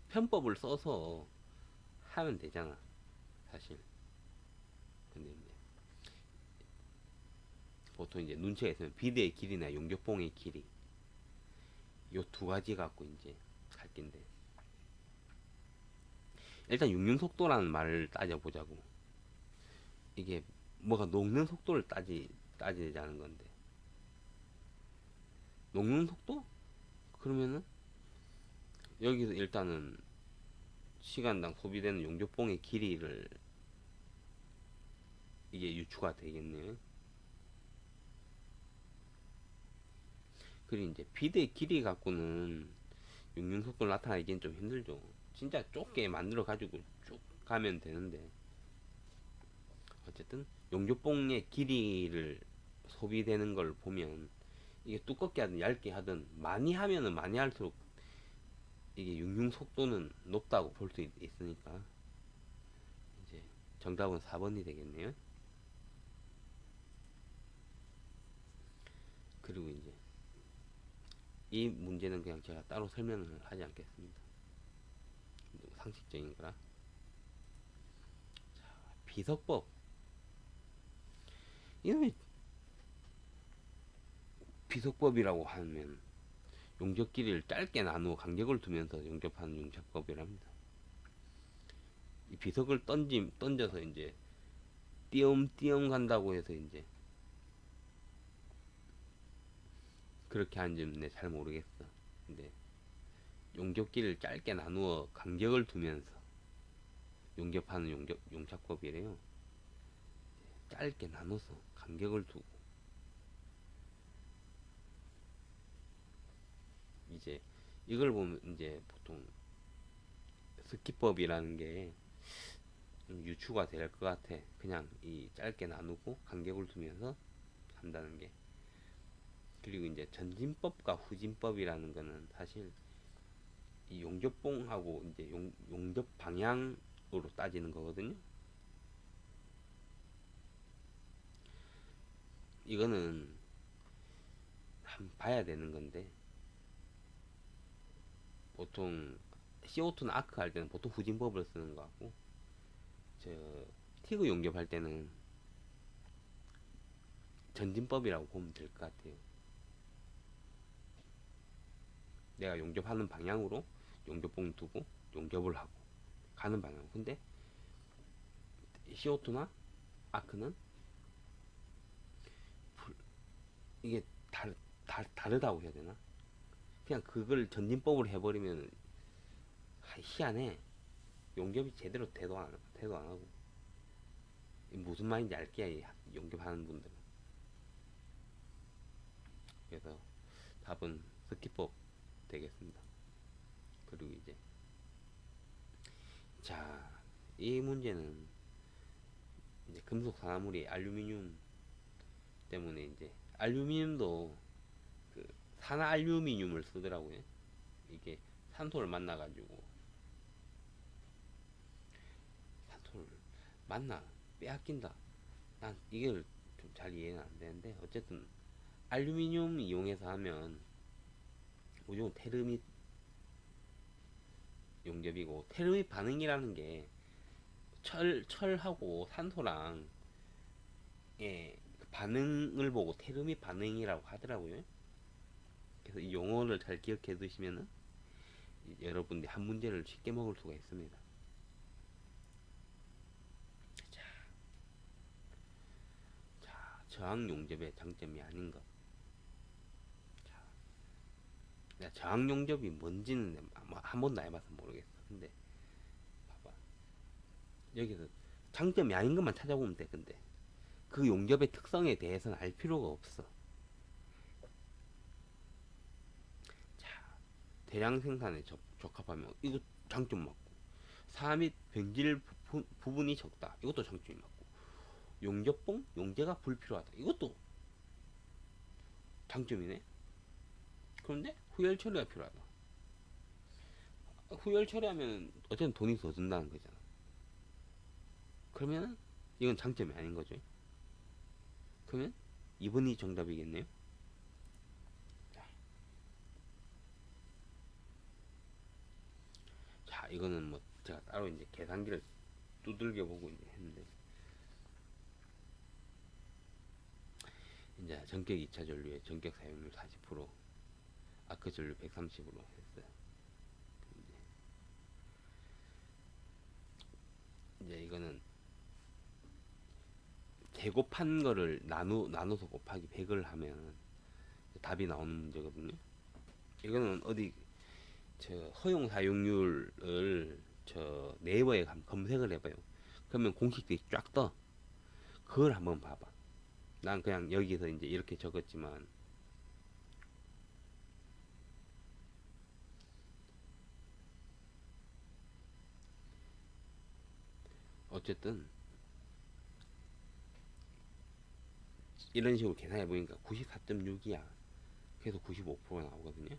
Speaker 1: 편법을 써서 하면 되잖아. 사실. 근데 이제 보통 이제 눈치가 있으면 비드의 길이나 용접봉의 길이 요 두 가지 갖고 이제 갈 텐데 일단 육륜 속도라는 말을 따져보자고. 이게 뭐가 녹는 속도를 따지자는 건데 녹는 속도? 그러면은 여기서 일단은 시간당 소비되는 용접봉의 길이를 이게 유추가 되겠네요. 그리고 이제 비드의 길이 갖고는 육륜 속도를 나타내기는 좀 힘들죠. 진짜 좁게 만들어 가지고 쭉 가면 되는데 어쨌든 용접봉의 길이를 소비되는 걸 보면 이게 두껍게 하든 얇게 하든 많이 하면은 많이 할수록 이게 육융 속도는 높다고 볼 수 있으니까 이제 정답은 4번이 되겠네요. 그리고 이제 이 문제는 그냥 제가 따로 설명을 하지 않겠습니다. 상식적인 거라. 비석법. 이놈의 비석법이라고 하면 용접 길이를 짧게 나누어 간격을 두면서 용접하는 용접법이랍니다. 이 비석을 던져서 이제 띄엄띄엄 간다고 해서 이제 그렇게 하는지는 잘 모르겠어. 근데 용접 길이를 짧게 나누어 간격을 두면서 용접하는 용접법이래요. 짧게 나눠서 간격을 두고 이제 이걸 보면 이제 보통 스키법이라는 게 유추가 될 것 같아. 그냥 이 짧게 나누고 간격을 두면서 한다는 게. 그리고 이제 전진법과 후진법이라는 거는 사실 이 용접봉하고 이제 용접 방향으로 따지는 거거든요. 이거는 한번 봐야 되는 건데, 보통 CO2나 아크 할 때는 보통 후진법을 쓰는 거 같고, 저 티그 용접할 때는 전진법이라고 보면 될 것 같아요. 내가 용접하는 방향으로 용접봉 두고 용접을 하고 가는 방향. 근데 CO2나 아크는 이게 다르다고 해야 되나? 그냥 그걸 전진법으로 해버리면 희한해. 용접이 제대로 대도 안 하고. 무슨 말인지 알게, 용접하는 분들은. 그래서 답은 스키법 되겠습니다. 그리고 이제 자, 이 문제는 이제 금속 산화물이 알루미늄 때문에 이제 알루미늄도 그 산알루미늄을 쓰더라고요. 이게 산소를 만나가지고 산소를 만나 빼앗긴다. 난 이걸 좀 잘 이해는 안 되는데 어쨌든 알루미늄 이용해서 하면 무조건 테르밋 용접이고, 테르밋 반응이라는 게 철하고 산소랑 예, 그 반응을 보고 테르밋 반응이라고 하더라고요. 그래서 이 용어를 잘 기억해 두시면은 여러분들이 한 문제를 쉽게 먹을 수가 있습니다. 자, 저항 용접의 장점이 아닌 것. 내가 저항 용접이 뭔지는 한 번도 해봐서 모르겠어. 근데 봐봐, 여기서 장점이 아닌 것만 찾아보면 돼. 근데 그 용접의 특성에 대해서는 알 필요가 없어. 자, 대량 생산에 적합하면 이거 장점 맞고, 사 및 변질 부분이 적다, 이것도 장점이 맞고, 용접봉 용제가 불필요하다, 이것도 장점이네. 그런데 후열 처리가 필요하다. 후열 처리하면 어쨌든 돈이 더 든다는 거잖아. 그러면 이건 장점이 아닌 거죠. 그러면 2번이 정답이겠네요. 자, 이거는 뭐 제가 따로 이제 계산기를 두들겨 보고 이제 했는데, 이제 전격 2차 전류의 전격 사용률 40%, 아크 전류 130으로 했어요. 이제 이거는 제곱한 거를 나눠서 곱하기 100을 하면 답이 나오는 문제거든요. 이거는 어디 저 허용 사용률을 저 네이버에 검색을 해봐요. 그러면 공식들이 쫙 떠. 그걸 한번 봐봐. 난 그냥 여기서 이제 이렇게 적었지만, 어쨌든 이런 식으로 계산해 보니까 94.6이야. 그래서 95% 나오거든요.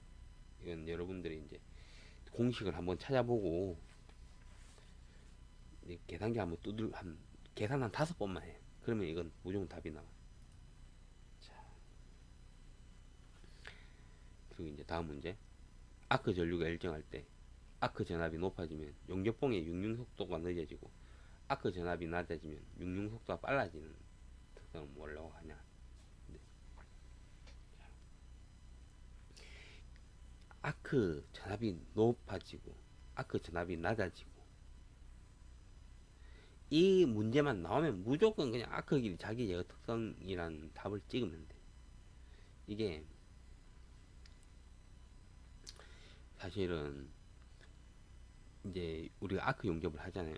Speaker 1: 이건 여러분들이 이제 공식을 한번 찾아보고 계산기 한번 계산 한 5번만 해. 그러면 이건 무조건 답이 나와. 자, 그리고 이제 다음 문제. 아크 전류가 일정할 때 아크 전압이 높아지면 용접봉의 융융 속도가 늦어지고, 아크 전압이 낮아지면 융융 속도가 빨라지는 특성은 뭐라고 하냐. 네. 아크 전압이 높아지고 아크 전압이 낮아지고, 이 문제만 나오면 무조건 그냥 아크끼리 자기 제어 특성이라는 답을 찍으면 돼. 이게 사실은 이제 우리가 아크 용접을 하잖아요.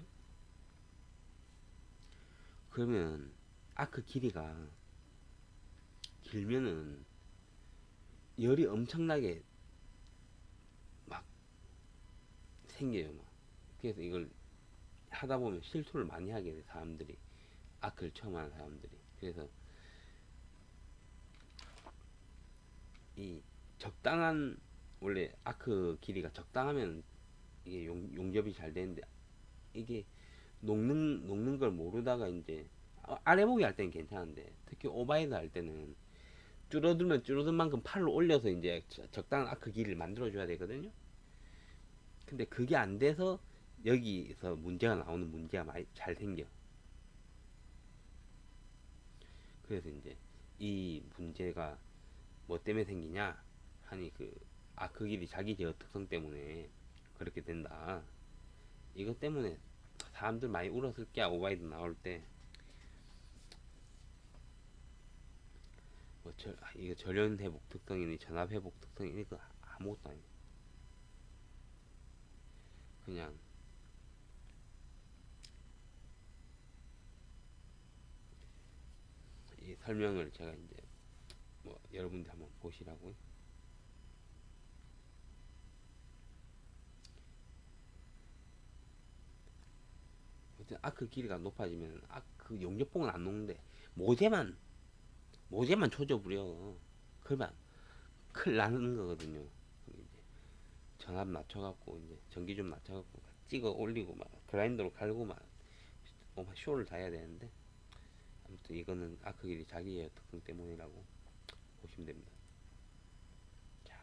Speaker 1: 그러면 아크 길이가 길면은 열이 엄청나게 막 생겨요. 막. 그래서 이걸 하다 보면 실수를 많이 하게 돼, 사람들이. 아크를 처음 하는 사람들이. 그래서 이 적당한, 원래 아크 길이가 적당하면 이게 용접이 잘 되는데, 이게 녹는 걸 모르다가 이제 아래 보기 할 때는 괜찮은데, 특히 오바이드 할 때는 줄어들면 줄어든 만큼 팔로 올려서 이제 적당한 아크 길이를 만들어 줘야 되거든요. 근데 그게 안 돼서 여기서 문제가 나오는, 문제가 많이 잘 생겨. 그래서 이제 이 문제가 뭐 때문에 생기냐 하니, 그 아크 길이 자기 제어 특성 때문에 그렇게 된다. 이것 때문에 사람들 많이 울었을 게, 오바이드 나올 때. 뭐 이거 절연 회복 특성이니 전압 회복 특성이니, 이거 아무것도 아니야. 그냥 이 설명을 제가 이제 뭐 여러분들 한번 보시라고. 아크 길이가 높아지면 아크 용접봉은 안 녹는데, 모재만 모재만 조져부려. 그러면 큰일 나는 거거든요. 이제 전압 낮춰갖고 이제 전기 좀 낮춰갖고 찍어 올리고 막 그라인더로 갈고 막 쇼를 다 해야 되는데, 아무튼 이거는 아크 길이 자기의 특성 때문이라고 보시면 됩니다. 자,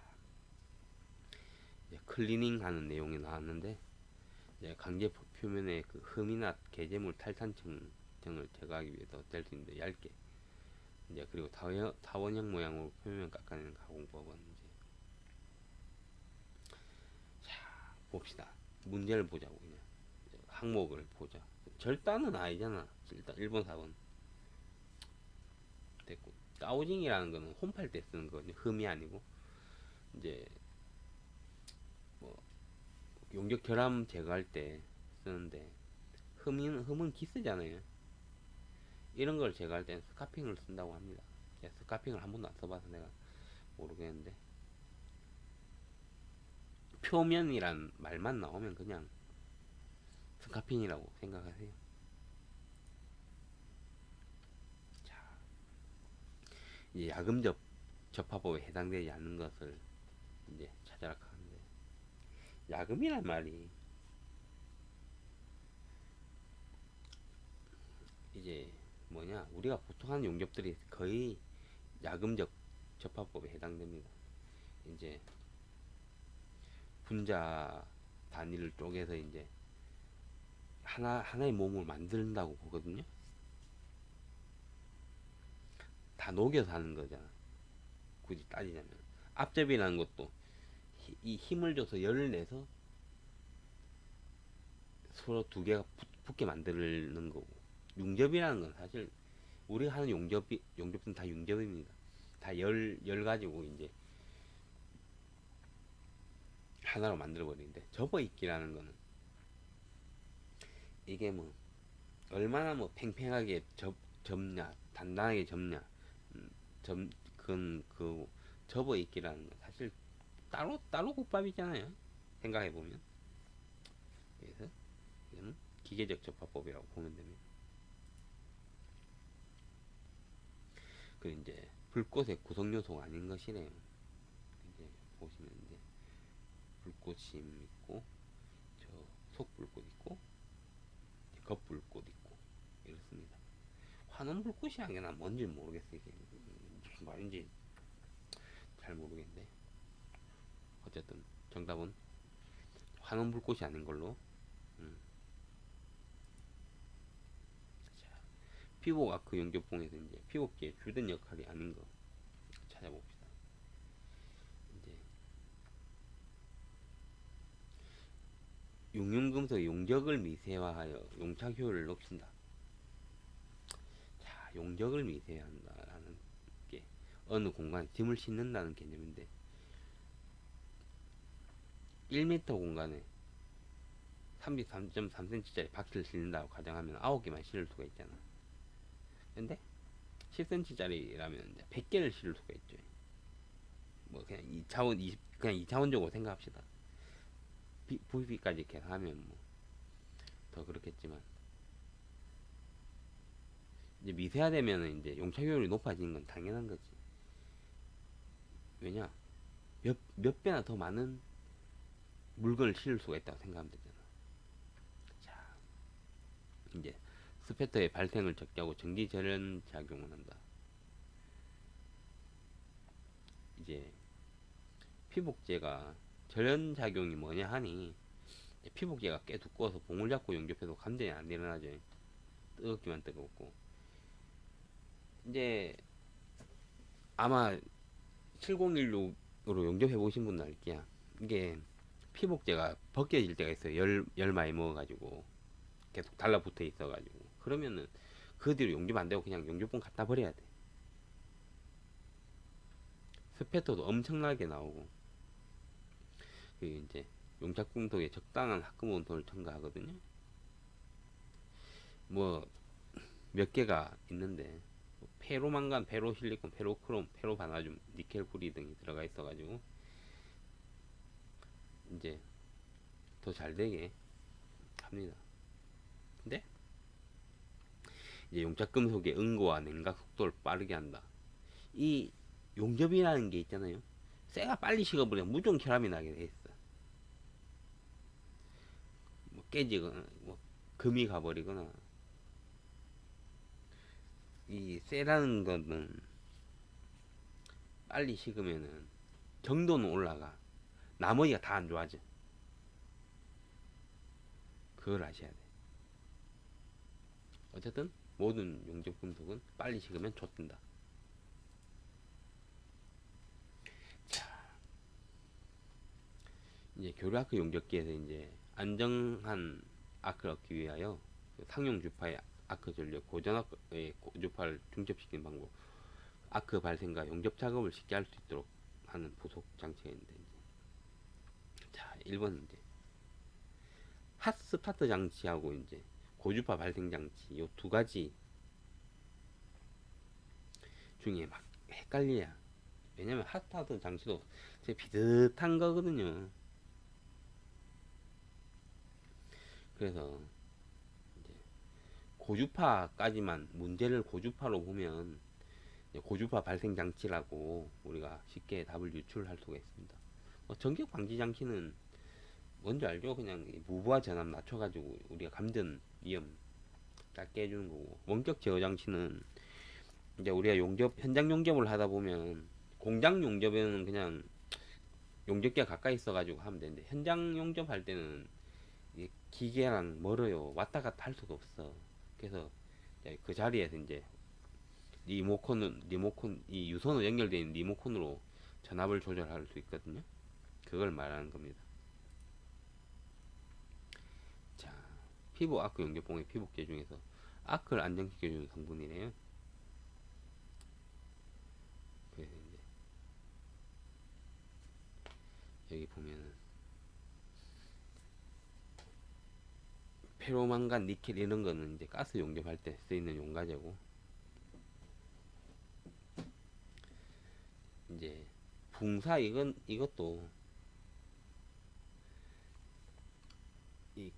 Speaker 1: 이제 클리닝 하는 내용이 나왔는데, 이제 강제 표면의 그 흠이나 개재물 탈탄층을 제거하기 위해서 될 수 있는데, 얇게 이제, 그리고 타원형 모양으로 표면 깎아내는 가공법은 이제, 자 봅시다. 문제를 보자고. 그냥 항목을 보자. 절단은 아니잖아. 일단 1번 4번 됐고, 가우징이라는 거는 홈팔 때 쓰는 거거든요. 흠이 아니고. 이제 뭐 용적 결함 제거할 때 쓰는데, 흠은 기스잖아요. 이런 걸 제거할 때는 스카핑을 쓴다고 합니다. 스카핑을 한 번도 안 써봐서 내가 모르겠는데, 표면이란 말만 나오면 그냥 스카핑이라고 생각하세요. 자, 이제 야금접 접합법에 해당되지 않는 것을 이제 찾아라 하는데, 야금이란 말이 이제 뭐냐, 우리가 보통 하는 용접들이 거의 야금적 접합법에 해당됩니다. 이제 분자 단위를 쪼개서 이제 하나의 몸을 만든다고 보거든요. 다 녹여서 하는 거잖아, 굳이 따지자면. 앞접이라는 것도 이 힘을 줘서 열을 내서 서로 두 개가 붙게 만드는 거고, 융접이라는 건 사실 우리가 하는 용접은 다 융접입니다. 다 열 가지고 이제 하나로 만들어 버리는데, 접어있기라는 거는 이게 뭐 얼마나 뭐 팽팽하게 접냐, 단단하게 접냐, 음, 그건 그 접어있기라는 건 사실 따로 국밥이잖아요, 생각해 보면. 그래서 이거는 기계적 접합법이라고 보면 됩니다. 그 이제 불꽃의 구성 요소가 아닌 것이래요. 이제 보시면 이제 불꽃심 있고, 저 속불꽃 있고, 겉불꽃 있고, 이렇습니다. 환원 불꽃이라는 게 난 뭔지 모르겠어. 이게 무슨 말인지 잘 모르겠는데, 어쨌든 정답은 환원 불꽃이 아닌 걸로. 음. 자, 피복 아크 용접봉에서 이제 피복기의 주된 역할이 아닌 거 찾아봅시다. 이제 용융금속의 용적을 미세화하여 용착 효율을 높인다. 자, 용적을 미세화한다라는 게 어느 공간에 짐을 싣는다는 개념인데, 1m 공간에 33.3cm짜리 바퀴를 싣는다고 가정하면 9개만 실을 수가 있잖아. 근데 10cm짜리라면 이제 100개를 실을 수가 있죠. 뭐 그냥 2차원 그냥 2차원적으로 생각합시다. VB까지 계산하면 뭐 더 그렇겠지만 이제 미세화되면은 이제 용착 효율이 높아지는 건 당연한 거지. 왜냐? 몇 배나 더 많은 물건을 실을 수가 있다고 생각하면 되잖아. 자, 이제 스패터의 발생을 적게 하고 전기 절연 작용을 한다. 이제 피복제가 절연 작용이 뭐냐 하니 피복제가 꽤 두꺼워서 봉을 잡고 용접해도 감전이 안 일어나죠. 뜨겁기만 뜨겁고 이제 아마 7016으로 용접해 보신 분은 알게야. 이게 피복제가 벗겨질 때가 있어요. 열 많이 먹어가지고 계속 달라붙어 있어가지고 그러면은 그 뒤로 용접 안 되고 그냥 용접봉 갖다 버려야 돼. 스패터도 엄청나게 나오고 그 이제 용착 금속에 적당한 합금 온도를 첨가하거든요. 뭐 몇 개가 있는데 페로망간, 페로실리콘, 페로크롬, 페로바나듐, 니켈 구리 등이 들어가 있어가지고 이제 더 잘 되게 합니다. 근데 이제 용착 금속의 응고와 냉각 속도를 빠르게 한다. 이 용접이라는 게 있잖아요. 쇠가 빨리 식어버리면 무조건 결함이 나게 돼 있어. 뭐 깨지거나 뭐 금이 가버리거나 이 쇠라는 거는 빨리 식으면은 정도는 올라가. 나머지가 다 안 좋아져. 그걸 아셔야 돼. 어쨌든 모든 용접 금속은 빨리 식으면 좋든다. 자, 이제 교류아크 용접기에서 이제 안정한 아크를 얻기 위하여 그 상용 주파의 아크 전력, 고전 아크의 고주파를 중첩시키는 방법, 아크 발생과 용접 작업을 쉽게 할 수 있도록 하는 부속 장치가 있는데, 자, 1번 이제 핫 스타트 장치하고 이제 고주파 발생 장치 요 두 가지 중에 막 헷갈려야. 왜냐면 핫 스타트 장치도 되게 비슷한 거거든요. 그래서 이제 고주파까지만 문제를 고주파로 보면 고주파 발생 장치라고 우리가 쉽게 답을 유출할 수가 있습니다. 전격 방지 장치는 뭔지 알죠? 그냥 무부하 전압 낮춰가지고 우리가 감전 위험 작게 해주는 거고, 원격 제어 장치는 이제 우리가 현장 용접을 하다 보면 공장 용접에는 그냥 용접기가 가까이 있어가지고 하면 되는데 현장 용접할 때는 기계랑 멀어요. 왔다 갔다 할 수가 없어. 그래서 그 자리에서 이제 리모컨 이 유선으로 연결되어 있는 리모컨으로 전압을 조절할 수 있거든요. 그걸 말하는 겁니다. 자, 피부 아크 용접봉의 피복제 중에서 아크를 안정시켜주는 성분이래요. 그래서 이제 여기 보면은 페로망간, 니켈 이런 거는 이제 가스 용접할 때 쓰이는 용가제고, 이제 붕사 이것도 이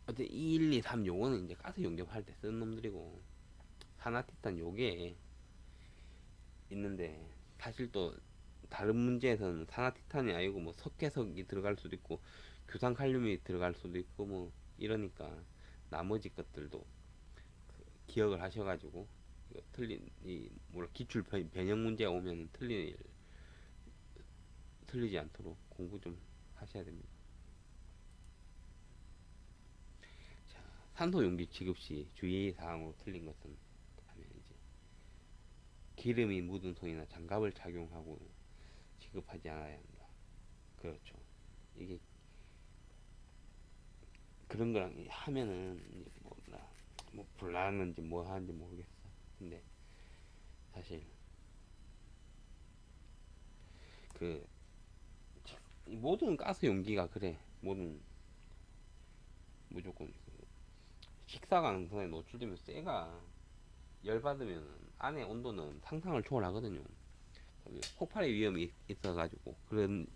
Speaker 1: 어때 1, 2, 3 요거는 이제 가스 용접할 때 쓰는 놈들이고, 산화티탄 요게 있는데 사실 또 다른 문제에서는 산화티탄이 아니고 뭐 석회석이 들어갈 수도 있고 규산칼륨이 들어갈 수도 있고 뭐 이러니까 나머지 것들도 기억을 하셔가지고 틀린 이 뭐라 기출 변형 문제가 오면 틀리지 않도록 공부 좀 하셔야 됩니다. 자, 산소 용기 지급 시 주의 사항으로 틀린 것은 하면 이제 기름이 묻은 손이나 장갑을 착용하고 지급하지 않아야 한다. 그렇죠. 이게 그런 거랑 하면은 뭐 불나는지 뭐 하는지 모르겠어. 근데 사실 그 모든 가스 용기가 그래. 모든 무조건 직사광선에 노출되면 쇠가 열받으면 안에 온도는 상상을 초월하거든요. 폭발의 위험이 있어가지고 그런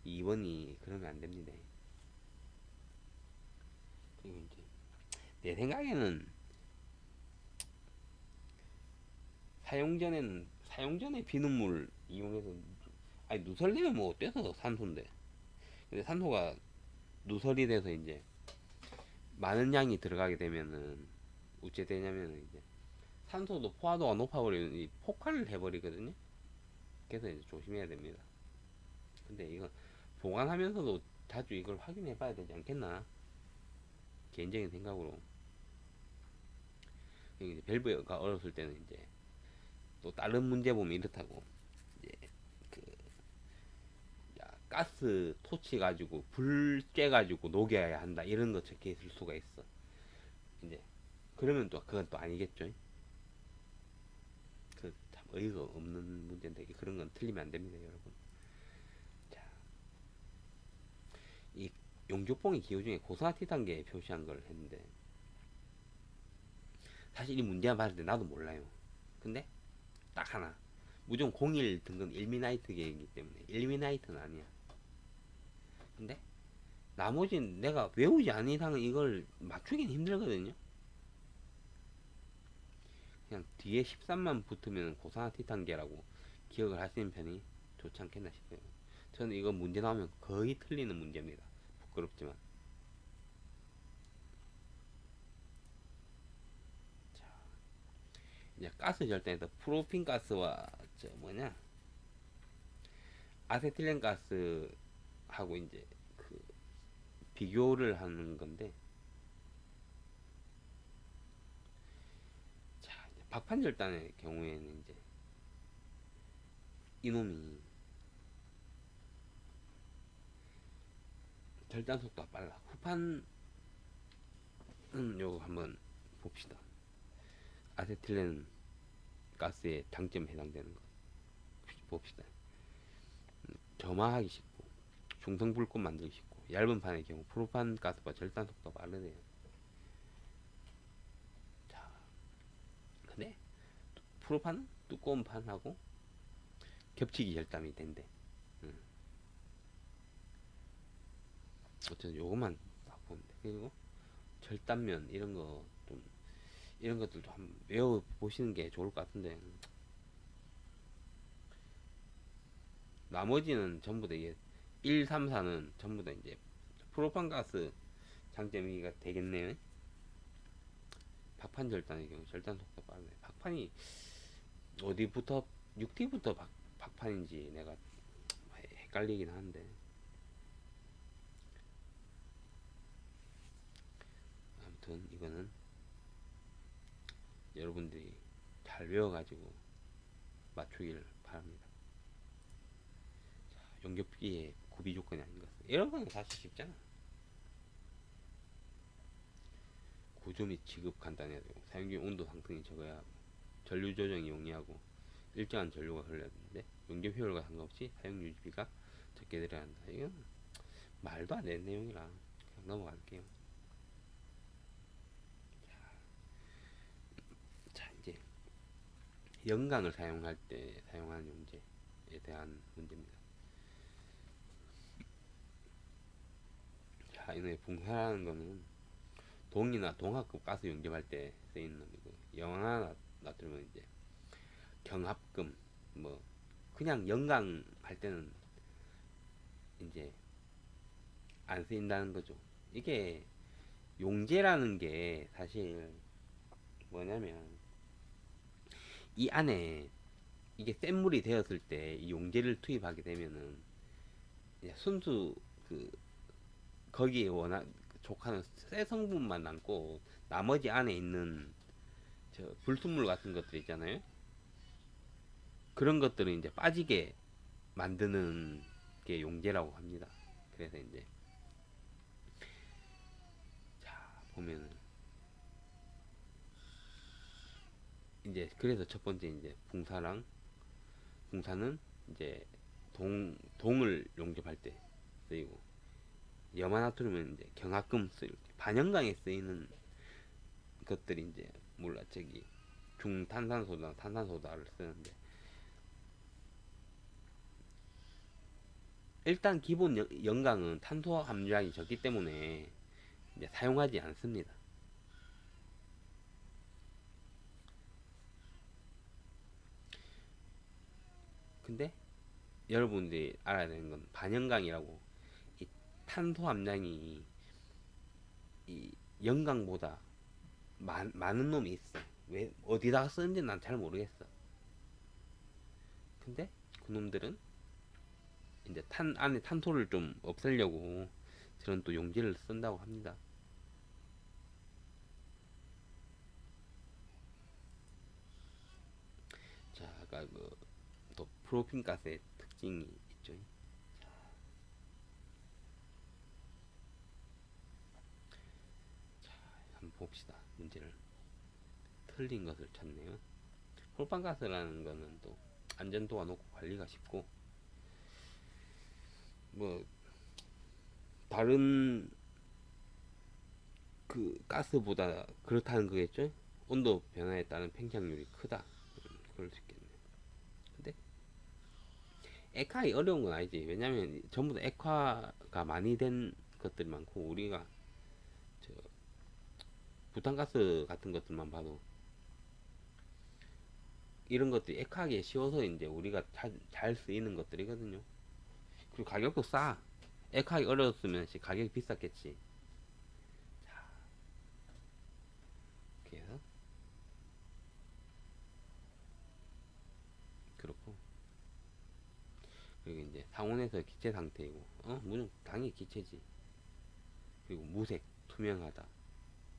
Speaker 1: 2번이 그러면 안 됩니다. 그리고 이제 내 생각에는 사용 전에 비눗물 이용해서 아니 누설되면 뭐 어때서 산소인데. 근데 산소가 누설이 돼서 이제 많은 양이 들어가게 되면은 어째 되냐면은 이제 산소도 포화도가 높아버리면 이 폭발을 해버리거든요. 그래서 이제 조심해야 됩니다. 근데 이거 보관하면서도 자주 이걸 확인해 봐야 되지 않겠나? 개인적인 생각으로. 이제 밸브가 어렸을 때는 이제 또 다른 문제 보면 이렇다고. 이제 그 가스 토치 가지고 불 쬐 가지고 녹여야 한다 이런 거 적혀 있을 수가 있어. 이제 그러면 또 그건 또 아니겠죠. 그 참 어이가 없는 문제인데 그런 건 틀리면 안 됩니다, 여러분. 자, 이 용접봉의 기호 중에 고산화티 단계 표시한 걸 했는데 사실 이 문제만 봤을 때 나도 몰라요. 근데 딱 하나 무조건 01 등급 일미나이트 계이기 때문에 일미나이트는 아니야. 근데 나머지는 내가 외우지 않은 이상은 이걸 맞추긴 힘들거든요. 그냥 뒤에 13만 붙으면 고산화티 단계라고 기억을 하시는 편이 좋지 않겠나 싶어요. 저는 이거 문제 나오면 거의 틀리는 문제입니다. 부끄럽지만. 자, 이제 가스 절단에서 프로핀 가스와 저 뭐냐 아세틸렌 가스하고 이제 그 비교를 하는 건데, 자 이제 박판 절단의 경우에는 이제 이놈이 절단 속도가 빨라. 후판은 요거 한번 봅시다. 아세틸렌 가스의 장점에 해당되는 거 봅시다. 점화하기 쉽고 중성 불꽃 만들기 쉽고 얇은 판의 경우 프로판 가스와 절단 속도가 빠르네요. 자, 근데 프로판은 두꺼운 판하고 겹치기 절단이 된대. 음. 어쨌든 요것만 딱 보면 돼. 그리고 절단면 이런 거 좀 이런 것들도 한번 외워 보시는 게 좋을 것 같은데 나머지는 전부 다 이게 1, 3, 4는 전부 다 이제 프로판 가스 장점이가 되겠네요. 박판 절단의 경우 절단 속도 빠르네. 박판이 어디부터 6T부터 박판인지 내가 헷갈리긴 한데 아무튼 이거는 여러분들이 잘 외워가지고 맞추길 바랍니다. 용접기의 구비 조건이 아닌 것 같습니다. 이런 거는 사실 쉽잖아. 구조 및 지급 간단해야 되고 사용중 온도 상승이 적어야 하고 전류 조정이 용이하고 일정한 전류가 흘러야 되는데 용접 효율과 상관없이 사용 유지비가 적게 들어야 한다. 이건 말도 안 되는 내용이라 그냥 넘어갈게요. 자 이제 연강을 사용할 때 사용하는 용제에 대한 문제입니다. 자 이놈의 붕사라는 거는 동이나 동합급 가스 용접할 때 쓰이는 놈이고 영하 나트륨은 이제 경합금 뭐 그냥 연강 할 때는 이제 안 쓰인다는 거죠. 이게 용제라는 게 사실 뭐냐면 이 안에 이게 센 물이 되었을 때 이 용제를 투입하게 되면은 순수 그 거기에 워낙 족하는 쇠 성분만 남고 나머지 안에 있는 저 불순물 같은 것들 있잖아요. 그런 것들은 이제 빠지게 만드는 게 용제라고 합니다. 그래서 이제 자 보면은 이제 그래서 첫 번째 이제 붕사는 이제 동을 용접할 때 쓰이고 염화나트륨은 이제 경합금 쓰이고 반연강에 쓰이는 것들이 이제 몰라 저기 중탄산소나 탄산소다를 쓰는데, 일단 기본 영광은 탄소 함유량이 적기 때문에 이제 사용하지 않습니다. 근데 여러분들이 알아야 되는 건 반영광이라고, 이 탄소 함량이 이 영광보다 많은 놈이 있어. 왜 어디다가 쓰는지 난 잘 모르겠어. 근데 그놈들은 이제 탄 안에 탄소를 좀 없애려고 저런 또 용기를 쓴다고 합니다. 자, 아까 그 또 프로핀 가스의 특징이 있죠. 한번 봅시다. 문제를 틀린 것을 찾네요. 홀판가스라는 거는 또 안전도가 높고 관리가 쉽고, 뭐 다른 그 가스보다 그렇다는 거겠죠. 온도 변화에 따른 팽창률이 크다. 그럴 수 있겠네. 근데 액화이 어려운 건 아니지. 왜냐면 전부 다 액화가 많이 된 것들이 많고, 우리가 저 부탄가스 같은 것들만 봐도 이런 것들이 액화하기 쉬워서 이제 우리가 잘 쓰이는 것들이거든요. 그리고 가격도 싸. 액화하기 어려웠으면 가격이 비쌌겠지. 그래서 그렇고, 그리고 이제 상온에서 기체 상태이고, 물론 당연히 기체지. 그리고 무색, 투명하다.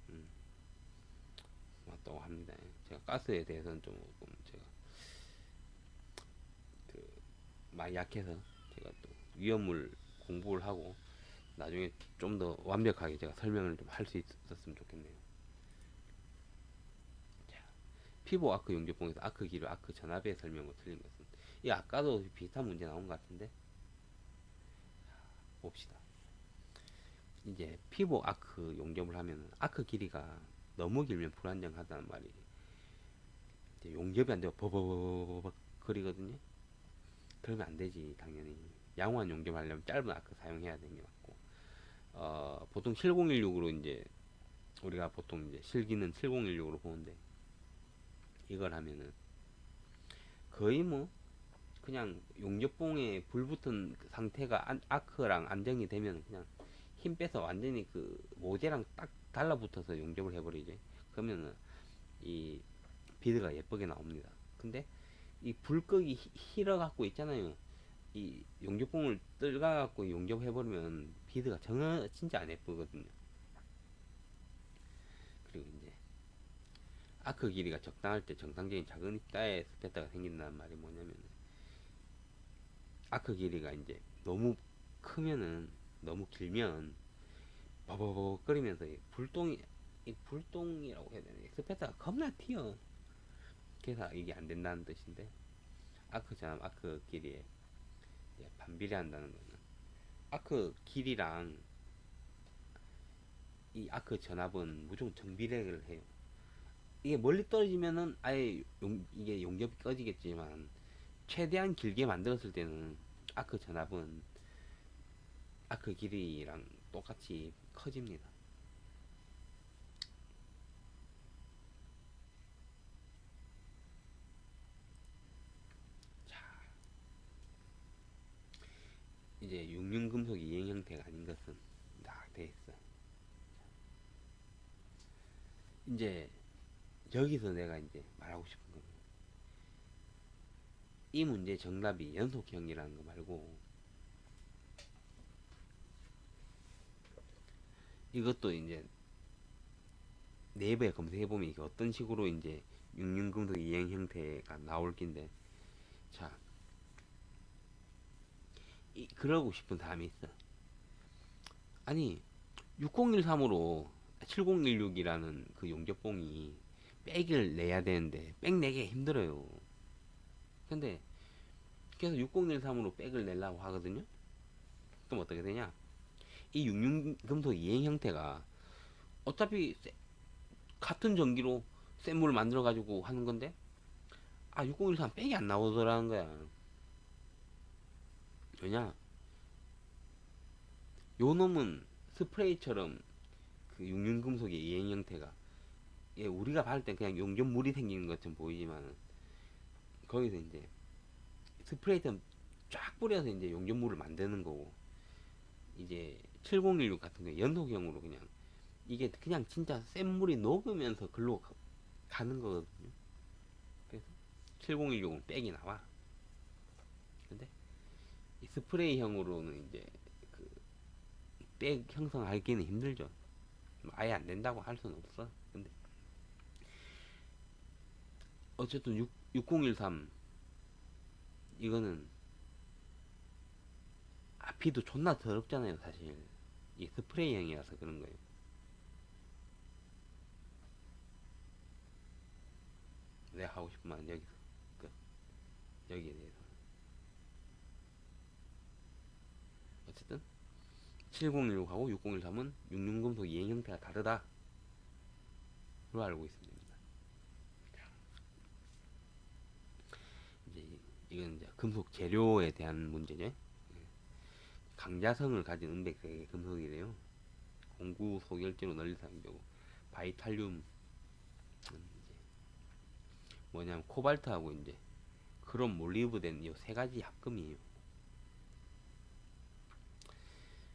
Speaker 1: 음, 맞다고 합니다. 제가 가스에 대해서는 좀 제가 그 많이 약해서 제가 또 위험물 공부를 하고 나중에 좀 더 완벽하게 제가 설명을 좀 할 수 있었으면 좋겠네요. 자, 피부 아크 용접봉에서 아크 기류, 아크 전압의 설명과 틀린 것은, 이 아까도 비슷한 문제 나온 것 같은데 봅시다. 이제 피부 아크 용접을 하면 아크 길이가 너무 길면 불안정하다는 말이, 이제 용접이 안 되고 버버버버버 거리거든요. 그러면 안 되지. 당연히 양호한 용접하려면 짧은 아크 사용해야 되는 게 맞고, 보통 7016으로 이제 우리가 보통 이제 실기는 7016으로 보는데, 이걸 하면은 거의 뭐 그냥 용접봉에 불 붙은 그 상태가 아크랑 안정이 되면 그냥 힘 빼서 완전히 그 모재랑 딱 달라붙어서 용접을 해버리지. 그러면은 이 비드가 예쁘게 나옵니다. 근데 이 불끄기 힐어 갖고 있잖아요. 이 용접봉을 뜰가 갖고 용접해버리면 비드가 진짜 안 예쁘거든요. 그리고 이제 아크 길이가 적당할 때 정상적인 작은 입자의 스패터가 생긴다는 말이 뭐냐면, 아크 길이가 이제 너무 크면은, 너무 길면 버버버거리면서 이 불똥이라고 해야 되나, 스패터가 겁나 튀어. 그래서 이게 안 된다는 뜻인데, 아크처럼 아크 길이에 반비례한다는 거는, 아크 길이랑 이 아크 전압은 무조건 정비례를 해요. 이게 멀리 떨어지면은 아예 이게 용접이 꺼지겠지만, 최대한 길게 만들었을 때는 아크 전압은 아크 길이랑 똑같이 커집니다. 자, 이제 육륜금속이 이행 형태가 아닌 것은 딱 돼 있어. 이제 여기서 내가 이제 말하고 싶은 건, 이 문제 정답이 연속형이라는 거 말고, 이것도 이제 네이버에 검색해보면 이게 어떤 식으로 이제 육륜금속 이행 형태가 나올 낀데, 자, 그러고 싶은 사람이 있어. 아니, 6013으로 7016이라는 그 용접봉이 백을 내야 되는데 백 내기 힘들어요. 근데 계속 6013으로 백을 내려고 하거든요. 그럼 어떻게 되냐? 이 육륜금속 이행 형태가 어차피 같은 전기로 센 물을 만들어 가지고 하는 건데 6013 백이 안 나오더라는 거야. 왜냐? 요 놈은 스프레이처럼 그 육륜금속의 이행 형태가 우리가 봤을 땐 그냥 용접물이 생기는 것처럼 보이지만 거기서 이제 스프레이처럼 쫙 뿌려서 이제 용접물을 만드는 거고, 이제 7016 같은 거 연속형으로 그냥 이게 그냥 진짜 센 물이 녹으면서 글로 가는 거거든요. 그래서 7016은 백이 나와. 근데 이 스프레이형으로는 이제 그 백 형성하기는 힘들죠. 아예 안 된다고 할 수는 없어. 근데 어쨌든 6013 이거는 앞이도 존나 더럽잖아요, 사실. 이 스프레이형이라서 그런 거예요. 내가 하고 싶은 말은 여기서 끝. 여기에 대해서. 어쨌든 7016하고 6013은 육륜금속 이행 형태가 다르다로 알고 있습니다. 이제 이건 이제 금속 재료에 대한 문제죠. 강자성을 가진 은백색의 금속이래요. 공구 소결제로 널리 사용되고, 바이탈륨 뭐냐면 코발트하고 이제 크롬 몰리브덴 이 세 가지 합금이에요.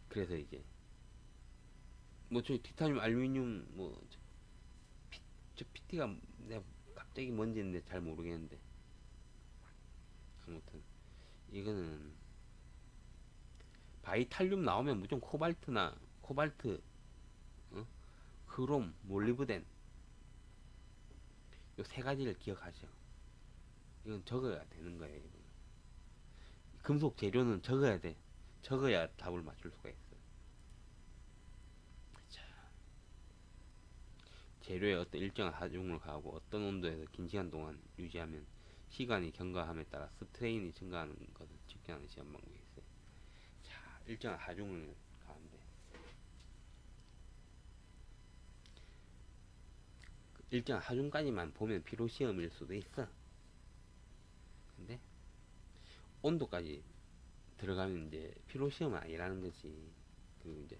Speaker 1: 그래서 이제 뭐 저 티타늄, 알루미늄 저 PT가 내가 갑자기 뭔지는 잘 모르겠는데, 아무튼 이거는 바이탈륨 나오면 무조건 코발트, 어? 크롬, 몰리브덴 요 세 가지를 기억하셔. 이건 적어야 되는 거예요. 이건. 금속 재료는 적어야 돼. 적어야 답을 맞출 수가 있어. 자, 재료에 어떤 일정한 하중을 가하고 어떤 온도에서 긴 시간 동안 유지하면 시간이 경과함에 따라 스트레인이 증가하는 것을 측정하는 시험 방법이 있어요. 자, 일정한 하중을 가는데 일정한 하중까지만 보면 피로 시험일 수도 있어. 근데 온도까지 들어가면 이제 피로 시험은 아니라는 거지. 그리고 이제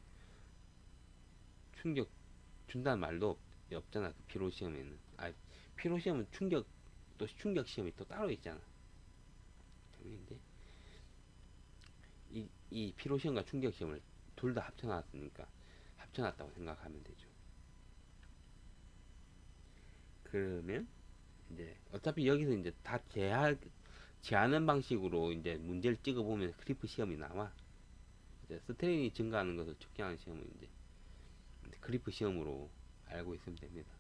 Speaker 1: 충격 준다는 말도 없잖아. 그 피로 시험에는. 피로 시험은 충격 시험이 또 따로 있잖아. 그러면 이제 이 피로 시험과 충격 시험을 둘 다 합쳐놨으니까 합쳐놨다고 생각하면 되죠. 그러면 이제 어차피 여기서 이제 다 제하는 방식으로 이제 문제를 찍어보면 크리프 시험이 나와. 이제 스트레인이 증가하는 것을 측정하는 시험은 이제 크리프 시험으로 알고 있으면 됩니다.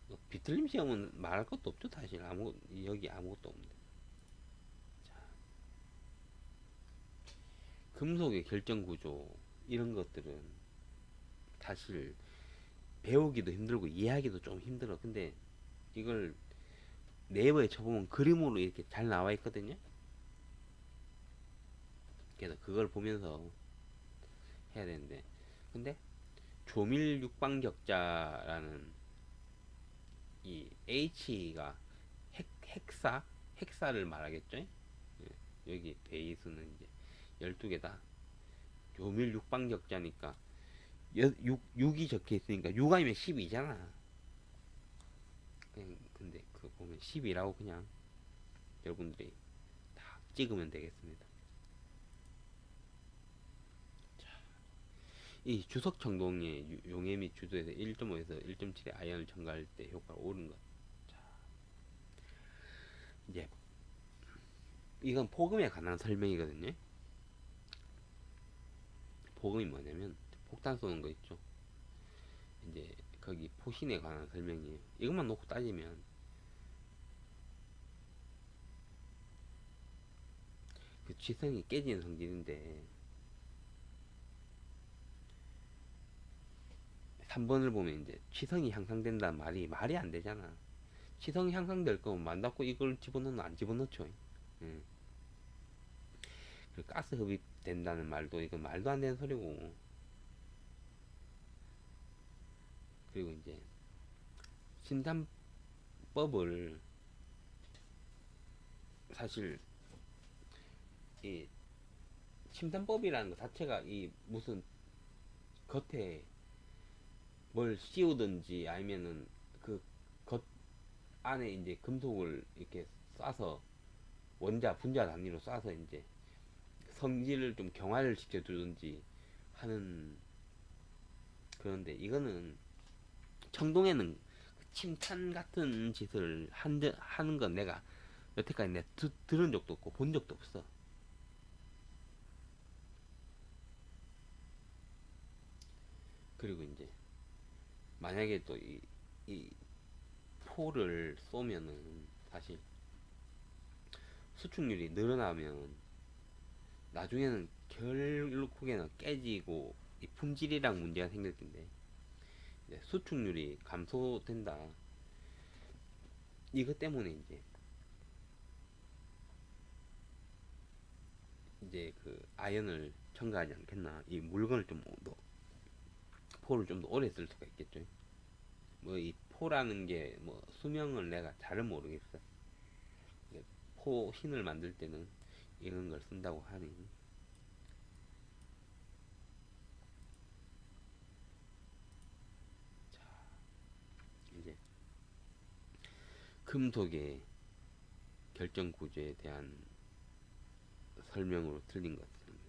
Speaker 1: 뭐 비틀림 시험은 말할 것도 없죠. 사실 여기 아무것도 없는데. 자, 금속의 결정 구조 이런 것들은 사실 배우기도 힘들고 이해하기도 좀 힘들어. 근데 이걸 네이버에 쳐보면 그림으로 이렇게 잘 나와 있거든요. 그래서 그걸 보면서 해야 되는데, 근데 조밀 육방격자라는 이 H가 헥사를 말하겠죠. 예, 여기 베이스는 이제 12개다. 조밀 육방격자니까 6이 적혀 있으니까 6 아니면 12잖아. 근데 그거 보면 10이라고 그냥 여러분들이 다 찍으면 되겠습니다. 이 주석 청동의 용해 및 주도에서 1.5에서 1.7의 아이언을 첨가할 때 효과가 오른 것. 자, 이제 이건 폭음에 관한 설명이거든요. 폭음이 뭐냐면 폭탄 쏘는 거 있죠. 이제 거기 포신에 관한 설명이에요. 이것만 놓고 따지면 그 취성이 깨지는 성질인데 3번을 보면 이제 취성이 향상된다는 말이 안 되잖아. 취성이 향상될 거면 만닫고 이걸 집어넣는 안 집어넣죠. 응. 그리고 가스 흡입된다는 말도 이건 말도 안 되는 소리고. 그리고 이제 신산법을 사실 이 침산법이라는 것 자체가 이 무슨 겉에 뭘 씌우든지 아니면은 그 겉 안에 이제 금속을 이렇게 쏴서 원자 분자 단위로 쏴서 이제 성질을 좀 경화를 시켜주든지 하는. 그런데 이거는 청동에는 침탄 같은 짓을 하는 건 내가 여태까지 들은 적도 없고 본 적도 없어. 그리고 이제 만약에 또 이 포를 쏘면은 사실 수축률이 늘어나면 나중에는 결국에는 깨지고 이 품질이랑 문제가 생길 텐데, 이제 수축률이 감소된다. 이것 때문에 이제 그 아연을 첨가하지 않겠나. 이 물건을 좀 더, 포를 좀 더 오래 쓸 수가 있겠죠. 뭐 이 포라는 게 뭐 수명을 내가 잘은 모르겠어. 포 흰을 만들 때는 이런 걸 쓴다고 하니. 자, 이제 금속의 결정 구조에 대한 설명으로 틀린 것 같습니다.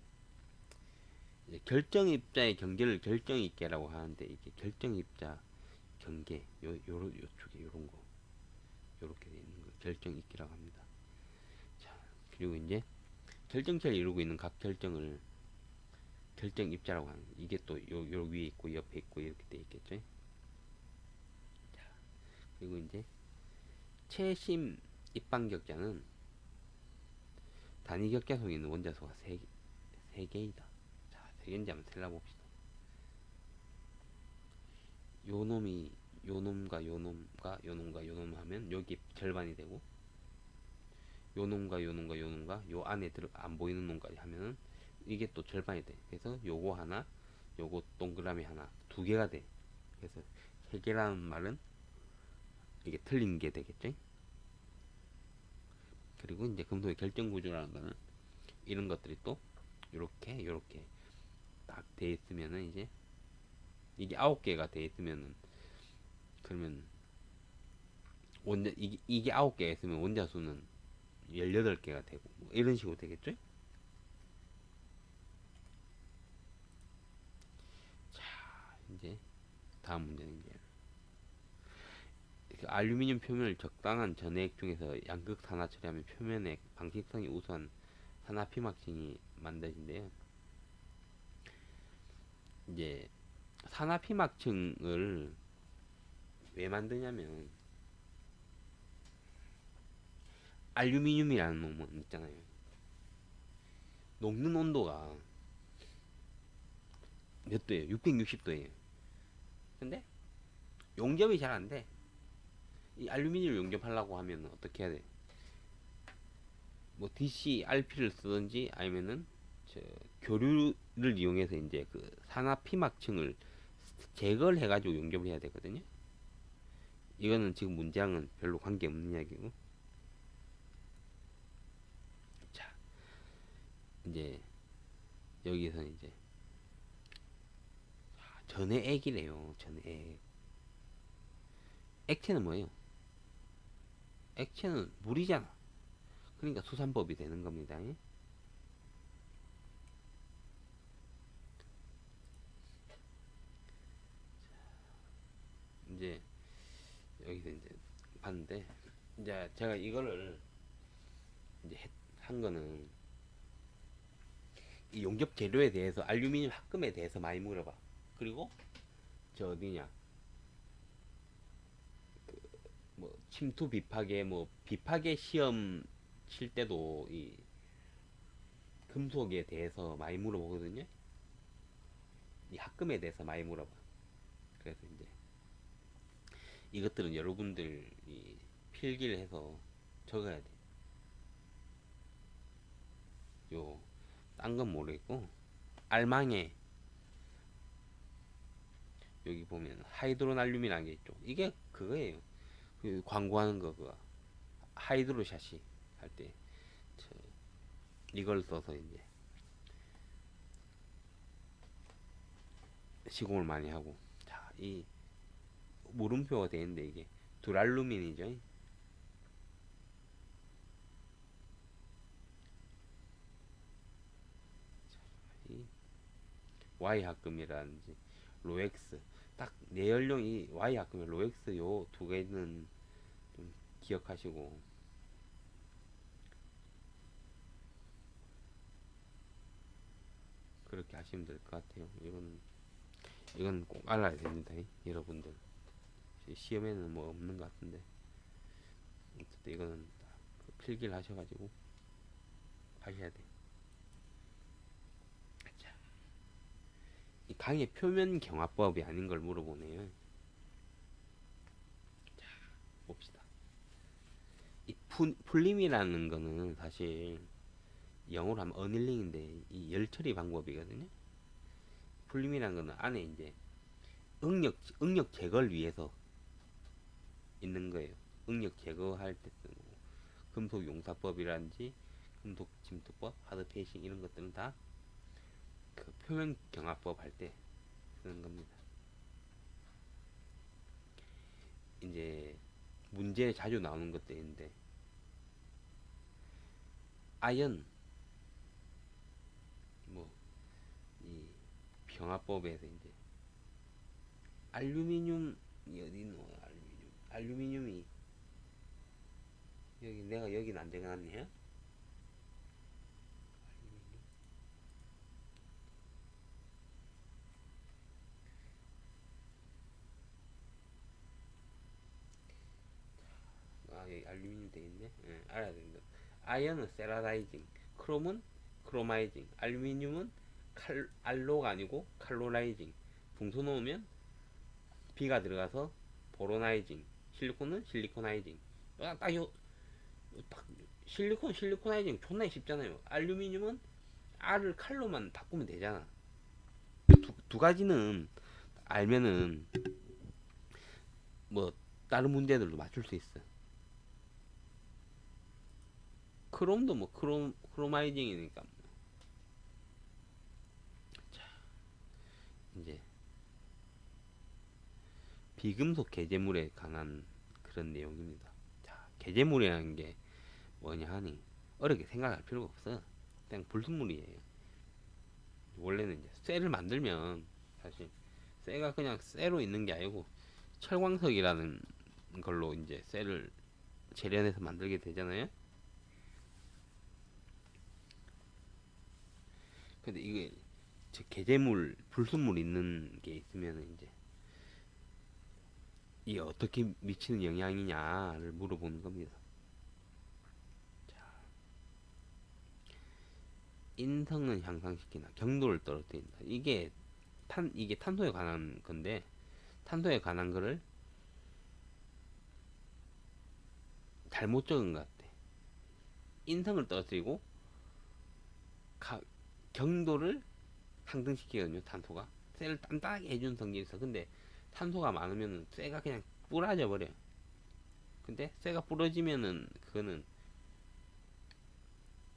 Speaker 1: 이제 결정 입자의 경계를 결정 입계라고 하는데, 이게 결정 입자 경계 요쪽에 요런 거 요렇게 돼 있는 거 결정 입계라고 합니다. 자, 그리고 이제 결정체를 이루고 있는 각 결정을 결정 입자라고 하는. 이게 또 요 위에 있고 옆에 있고 이렇게 돼 있겠죠. 그리고 이제 최심 입방격자는 단위 격자 속에 있는 원자 수가 세 개이다. 자, 세 개인지 한번 셀라봅시다. 요 놈이 요 놈과 요 놈과 요 놈과 요 놈 하면 여기 절반이 되고, 요 놈과 요 놈과 요 놈과 요 안에 들어 안 보이는 놈까지 하면은 이게 또 절반이 돼. 그래서 요거 하나, 요거 동그라미 하나, 두 개가 돼. 그래서 세 개라는 말은 이게 틀린 게 되겠죠. 그리고 이제 금속의 결정 구조라는 거는 이런 것들이 또 요렇게 딱 돼 있으면은 이제 이게 9개가 돼 있으면은, 그러면 원자 이게 9개가 있으면 원자 수는 18개가 되고 뭐 이런 식으로 되겠죠? 자, 이제 다음 문제는 이제 그 알루미늄 표면을 적당한 전해액 중에서 양극 산화 처리하면 표면의 방식성이 우수한 산화 피막층이 만들어진대요. 이제 산화 피막층을 왜 만드냐면 알루미늄이라는 놈은 있잖아요. 녹는 온도가 몇 도예요? 660도예요. 근데 용접이 잘 안 돼. 이 알루미늄을 용접하려고 하면 어떻게 해야 돼? 뭐 DCRP를 쓰든지 아니면은 저 교류를 이용해서 이제 그 산화 피막층을 제거를 해가지고 용접을 해야 되거든요. 이거는 지금 문제랑은 별로 관계 없는 이야기고. 자, 이제 여기서 이제 전해액이래요. 전해액. 액체는 뭐예요? 액체는 물이잖아. 그러니까 수산법이 되는 겁니다. 이제 여기서 이제 봤는데, 이제 제가 이거를 이제 한 거는 이 용접 재료에 대해서 알루미늄 합금에 대해서 많이 물어봐. 그리고 저 어디냐, 뭐 침투 비파계 뭐 비파계 시험 칠 때도 이 금속에 대해서 많이 물어보거든요. 이 합금에 대해서 많이 물어봐. 그래서 이제 이것들은 여러분들이 필기를 해서 적어야 돼. 요 딴 건 모르겠고, 알망에 여기 보면 하이드로날륨이라는 게 있죠. 이게 그거예요. 그 광고하는 거 그거 하이드로샷이 할 때 이걸 써서 이제 시공을 많이 하고. 자, 이 물음표가 되는데 이게 두랄루민이죠. 이 Y 합금이라든지 로엑스 딱 내연령이 Y 합금이 로엑스 요 두 개는 좀 기억하시고. 그렇게 하시면 될 것 같아요. 이건 꼭 알아야 됩니다. 여러분들 시험에는 뭐 없는 것 같은데 어쨌든 이거는 필기를 하셔가지고 하셔야 돼. 자, 이 강의 표면 경화법이 아닌 걸 물어보네요. 자, 봅시다. 이 풀림이라는 거는 사실 영어로 하면 어닐링인데 이 열처리 방법이거든요. 풀림이라는 거는 안에 이제 응력 제거를 위해서 있는 거예요. 응력 제거할 때 쓰는 거고. 금속 용사법이라든지 금속 침투법, 하드 페이싱 이런 것들은 다 그 표면 경화법 할 때 쓰는 겁니다. 이제 문제에 자주 나오는 것들인데 아연 뭐 이 경화법에서 이제 알루미늄 어디 있노? 알루미늄이 여기 내가 여기는 안 적어놨네. 아 여기 알루미늄 돼 있네. 예, 알아야 된다. 아연은 세라다이징, 크롬은 크로마이징, 알루미늄은 알로가 아니고 칼로라이징. 붕소 놓으면 B가 들어가서 보로나이징, 실리콘은 실리코나이징. 딱요 실리코나이징 존나 쉽잖아요. 알루미늄은 R을 칼로만 바꾸면 되잖아. 두 가지는 알면은 뭐 다른 문제들도 맞출 수 있어. 크롬도 뭐 크로마이징이니까. 자, 이제 비금속 개제물에 관한 그런 내용입니다. 자, 개제물이라는 게 뭐냐 하니 어렵게 생각할 필요가 없어. 그냥 불순물이에요. 원래는 이제 쇠를 만들면 사실 쇠가 그냥 쇠로 있는 게 아니고 철광석이라는 걸로 이제 쇠를 재련해서 만들게 되잖아요. 근데 이게 개제물 불순물 있는 게 있으면 이제 이게 어떻게 미치는 영향이냐를 물어보는 겁니다. 인성은 향상시키나 경도를 떨어뜨린다. 이게 탄소에 관한 건데 탄소에 관한 거를 잘못 적은 것 같아. 인성을 떨어뜨리고 가, 경도를 상승시키거든요. 탄소가 쇠를 단단하게 해주는 성질이 있어. 근데 탄소가 많으면 쇠가 그냥 부러져 버려. 근데 쇠가 부러지면은 그거는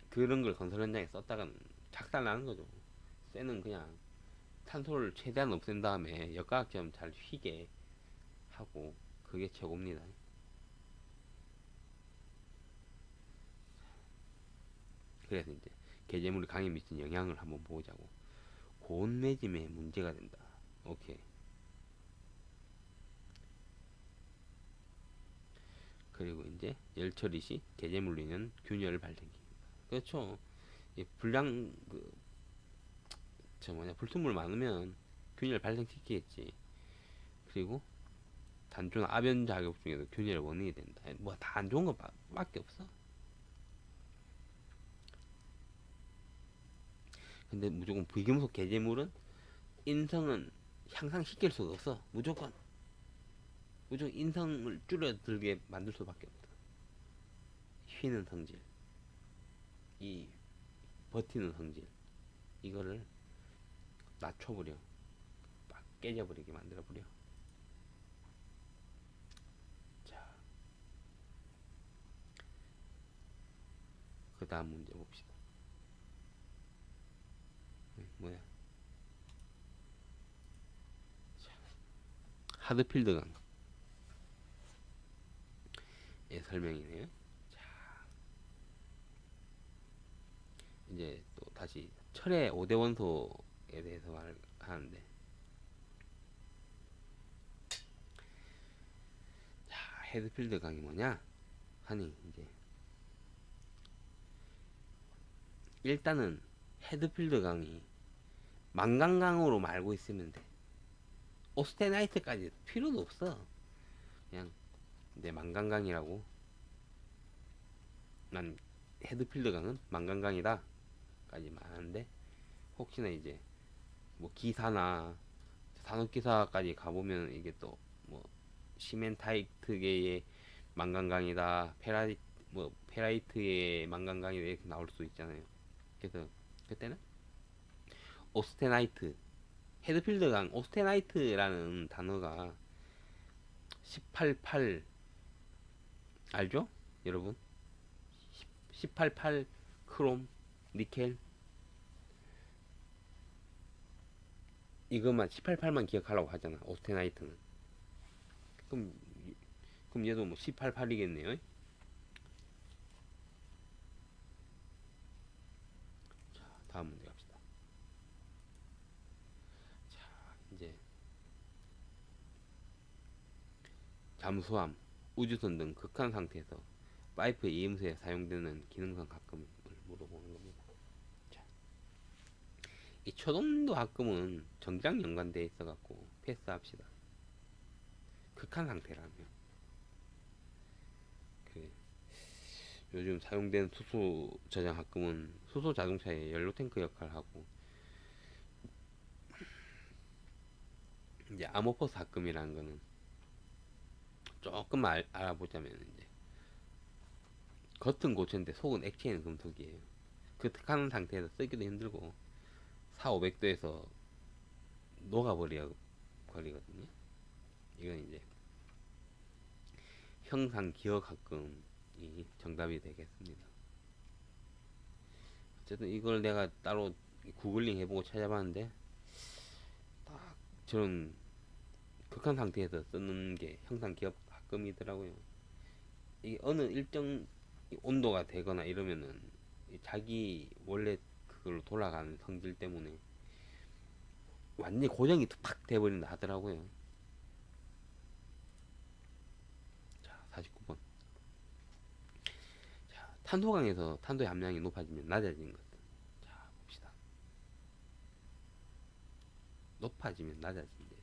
Speaker 1: 그런 걸 건설 현장에 썼다가는 작살 나는 거죠. 쇠는 그냥 탄소를 최대한 없앤 다음에 역과학점 잘 휘게 하고 그게 최고입니다. 그래서 이제 개재물이 강에 미친 영향을 한번 보자고. 고온 매짐에 문제가 된다. 오케이. 그리고 이제 열 처리 시 개재물리는 균열 발생기. 그렇죠. 이 불량 불순물 많으면 균열 발생시키겠지. 그리고 단순 아변 작용 중에도 균열 원인이 된다. 뭐 다 안 좋은 것밖에 없어. 근데 무조건 비금속 개재물은 인성은 향상시킬 수가 없어. 무조건 인성을 줄여들게 만들 수밖에 없다. 휘는 성질, 이 버티는 성질, 이거를 낮춰버려. 깨져버리게 만들어버려. 자, 그 다음 문제 봅시다. 뭐야? 하드필드 강의 설명이네요. 이제 또 다시 철의 5대 원소에 대해서 말하는데, 자, 헤드필드 강이 뭐냐 하니, 이제 일단은 헤드필드 강이 망강강으로 말고 있으면 돼. 오스테나이트까지 필요도 없어. 그냥 이제 망강강이라고, 난 헤드필드 강은 망강강이다 까지 말하는데, 혹시나 이제 뭐 기사나 산업기사까지 가보면 이게 또 뭐 시멘타이트계의 망간강이다, 페라이트의 망간강이다 이렇게 나올 수 있잖아요. 그래서 그때는 오스테나이트, 헤드필드강 오스테나이트라는 단어가 188 알죠? 여러분, 188 크롬, 니켈, 이것만 188만 기억하려고 하잖아. 오스테나이트는. 그럼 그럼 얘도 뭐 188이겠네요. 자, 다음 문제 갑시다. 자, 이제 잠수함, 우주선 등 극한 상태에서 파이프 이음새에 사용되는 기능성 합금을 물어보는 겁니다. 자, 이 초동도 합금은 정장 연관되어 있어갖고 패스합시다. 극한 상태라며. 그래. 요즘 사용된 수소 저장 합금은 수소 자동차의 연료 탱크 역할을 하고, 이제 아모포스 합금이라는 거는 조금 알아보자면, 이제 겉은 고체인데 속은 액체인 금속이에요. 그 특한 상태에서 쓰기도 힘들고 4, 500도에서 녹아버려 버리거든요. 이건 이제 형상 기억 합금이 정답이 되겠습니다. 어쨌든 이걸 내가 따로 구글링 해보고 찾아봤는데, 딱 저런 극한 상태에서 쓰는 게 형상 기억 합금이더라고요. 이게 어느 일정 온도가 되거나 이러면은 자기 원래 그걸로 돌아가는 성질 때문에 완전히 고정이 팍 돼버린다 하더라고요. 자, 49번. 자, 탄소강에서 탄소의 함량이 높아지면 낮아지는 것. 자, 봅시다. 높아지면 낮아진대.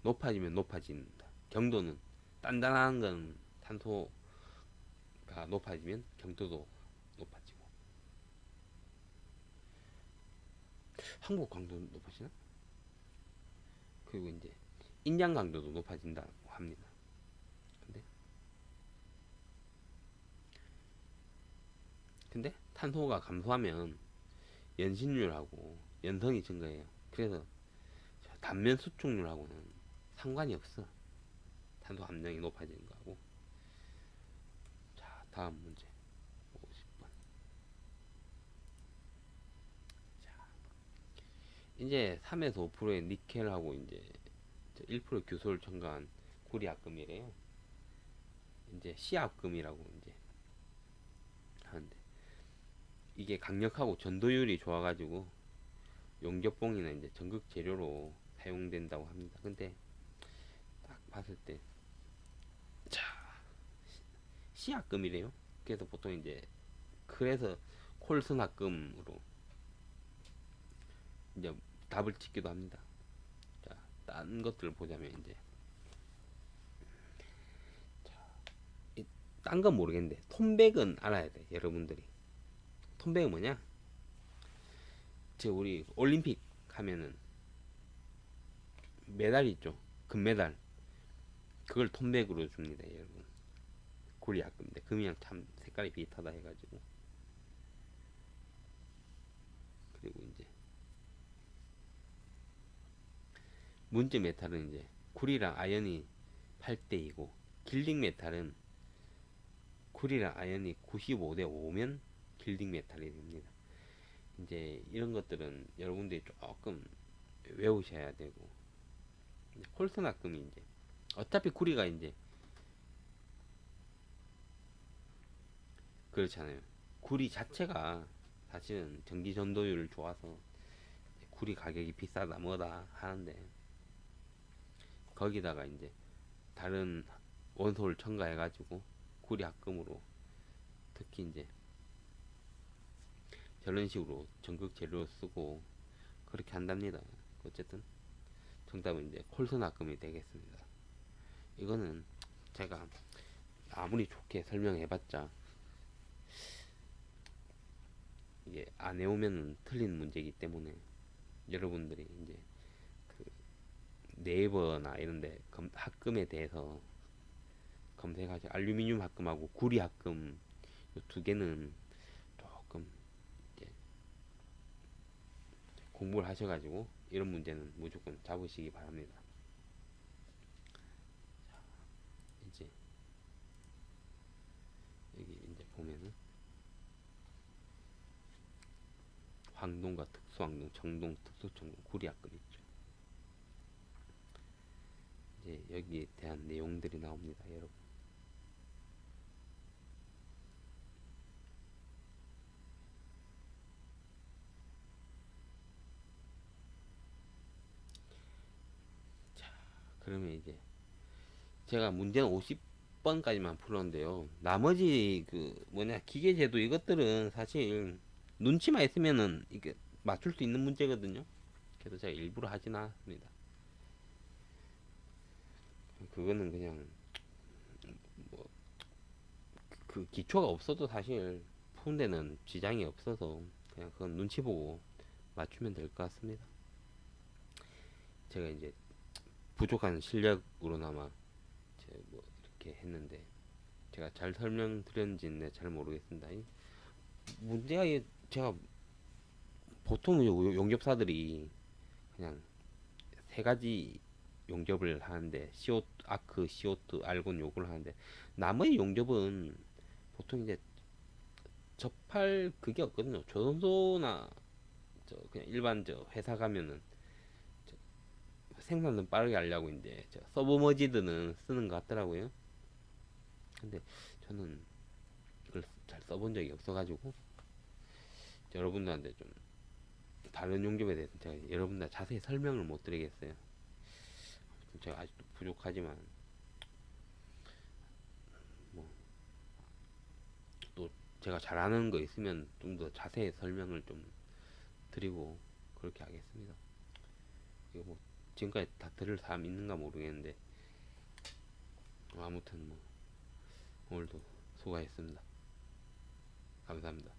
Speaker 1: 높아지면 높아진다. 경도는 단단한 건 탄소가 높아지면 경도도 높아지고. 항복 강도 높아지나? 그리고 이제 인장 강도도 높아진다고 합니다. 근데 탄소가 감소하면 연신율하고 연성이 증가해요. 그래서 단면 수축률하고는 상관이 없어. 탄소 함량이 높아지는 거하고. 자, 다음 문제 50번. 자, 이제 3에서 5%의 니켈하고 이제 1% 규소를 첨가한 구리합금이래요. 이제 시합금이라고 이제 하는데, 이게 강력하고 전도율이 좋아가지고 용접봉이나 이제 전극 재료로 사용된다고 합니다. 근데 딱 봤을 때, 자, 시합금이래요. 그래서 보통 이제, 그래서 콜슨합금으로 이제 답을 짓기도 합니다. 자, 딴 것들을 보자면 이제, 딴 건 모르겠는데 톰백은 알아야 돼. 여러분들이 톰백은 뭐냐? 제 우리 올림픽 하면은 메달 있죠, 금메달. 그걸 톰백으로 줍니다, 여러분. 구리합금인데 금이랑 참 색깔이 비슷하다 해가지고. 그리고 이제 문제 메탈은 이제 쿨이랑 아연이 8대2고, 길링 메탈은 쿨이랑 아연이 95대5면 길링 메탈이 됩니다. 이제 이런 것들은 여러분들이 조금 외우셔야 되고, 콜스나금이 이제 어차피 쿨이가 이제 그렇잖아요. 구리 자체가 사실은 전기 전도율을 좋아서 구리 가격이 비싸다 뭐다 하는데, 거기다가 이제 다른 원소를 첨가해가지고 구리 합금으로, 특히 이제 저런 식으로 전극 재료를 쓰고 그렇게 한답니다. 어쨌든 정답은 이제 콜선 합금이 되겠습니다. 이거는 제가 아무리 좋게 설명해봤자 이게 안 해오면 틀린 문제이기 때문에, 여러분들이 이제 그 네이버나 이런데 합금에 대해서 검색하시, 알루미늄 합금하고 구리 합금 이 두 개는 조금 이제 공부를 하셔가지고 이런 문제는 무조건 잡으시기 바랍니다. 이제 여기 이제 보면은 황동과 특수황동, 정동, 특수정동, 구리 합금 있죠. 이제 여기에 대한 내용들이 나옵니다, 여러분. 그러면 이제 제가 문제는 50번까지만 풀었는데요. 나머지 그 뭐냐 기계제도 이것들은 사실 눈치만 있으면은 이게 맞출 수 있는 문제거든요. 그래서 제가 일부러 하진 않았습니다. 그거는 그냥 뭐 그 기초가 없어도 사실 푸는 데는 지장이 없어서 그냥 그건 눈치 보고 맞추면 될 것 같습니다. 제가 이제 부족한 실력으로나마 제가 뭐 이렇게 했는데, 제가 잘 설명드렸는지는 잘 모르겠습니다. 문제가 제가 보통 용접사들이 그냥 세 가지 용접을 하는데, CO 아크, CO2, 알곤 요걸 하는데, 나머지 용접은 보통 이제 접할 그게 없거든요. 조선소나 저 그냥 일반 저 회사 가면은 생산은 빠르게 하려고 이제 저 서브머지드는 쓰는 것 같더라고요. 근데 저는 그걸 잘 써본 적이 없어가지고 여러분들한테 좀 다른 용접에 대해서 제가 여러분들 자세히 설명을 못 드리겠어요. 제가 아직도 부족하지만 뭐 또 제가 잘하는 거 있으면 좀 더 자세히 설명을 좀 드리고 그렇게 하겠습니다. 이거 뭐 지금까지 다 들을 사람 있는가 모르겠는데, 아무튼 뭐 오늘도 수고하셨습니다. 감사합니다.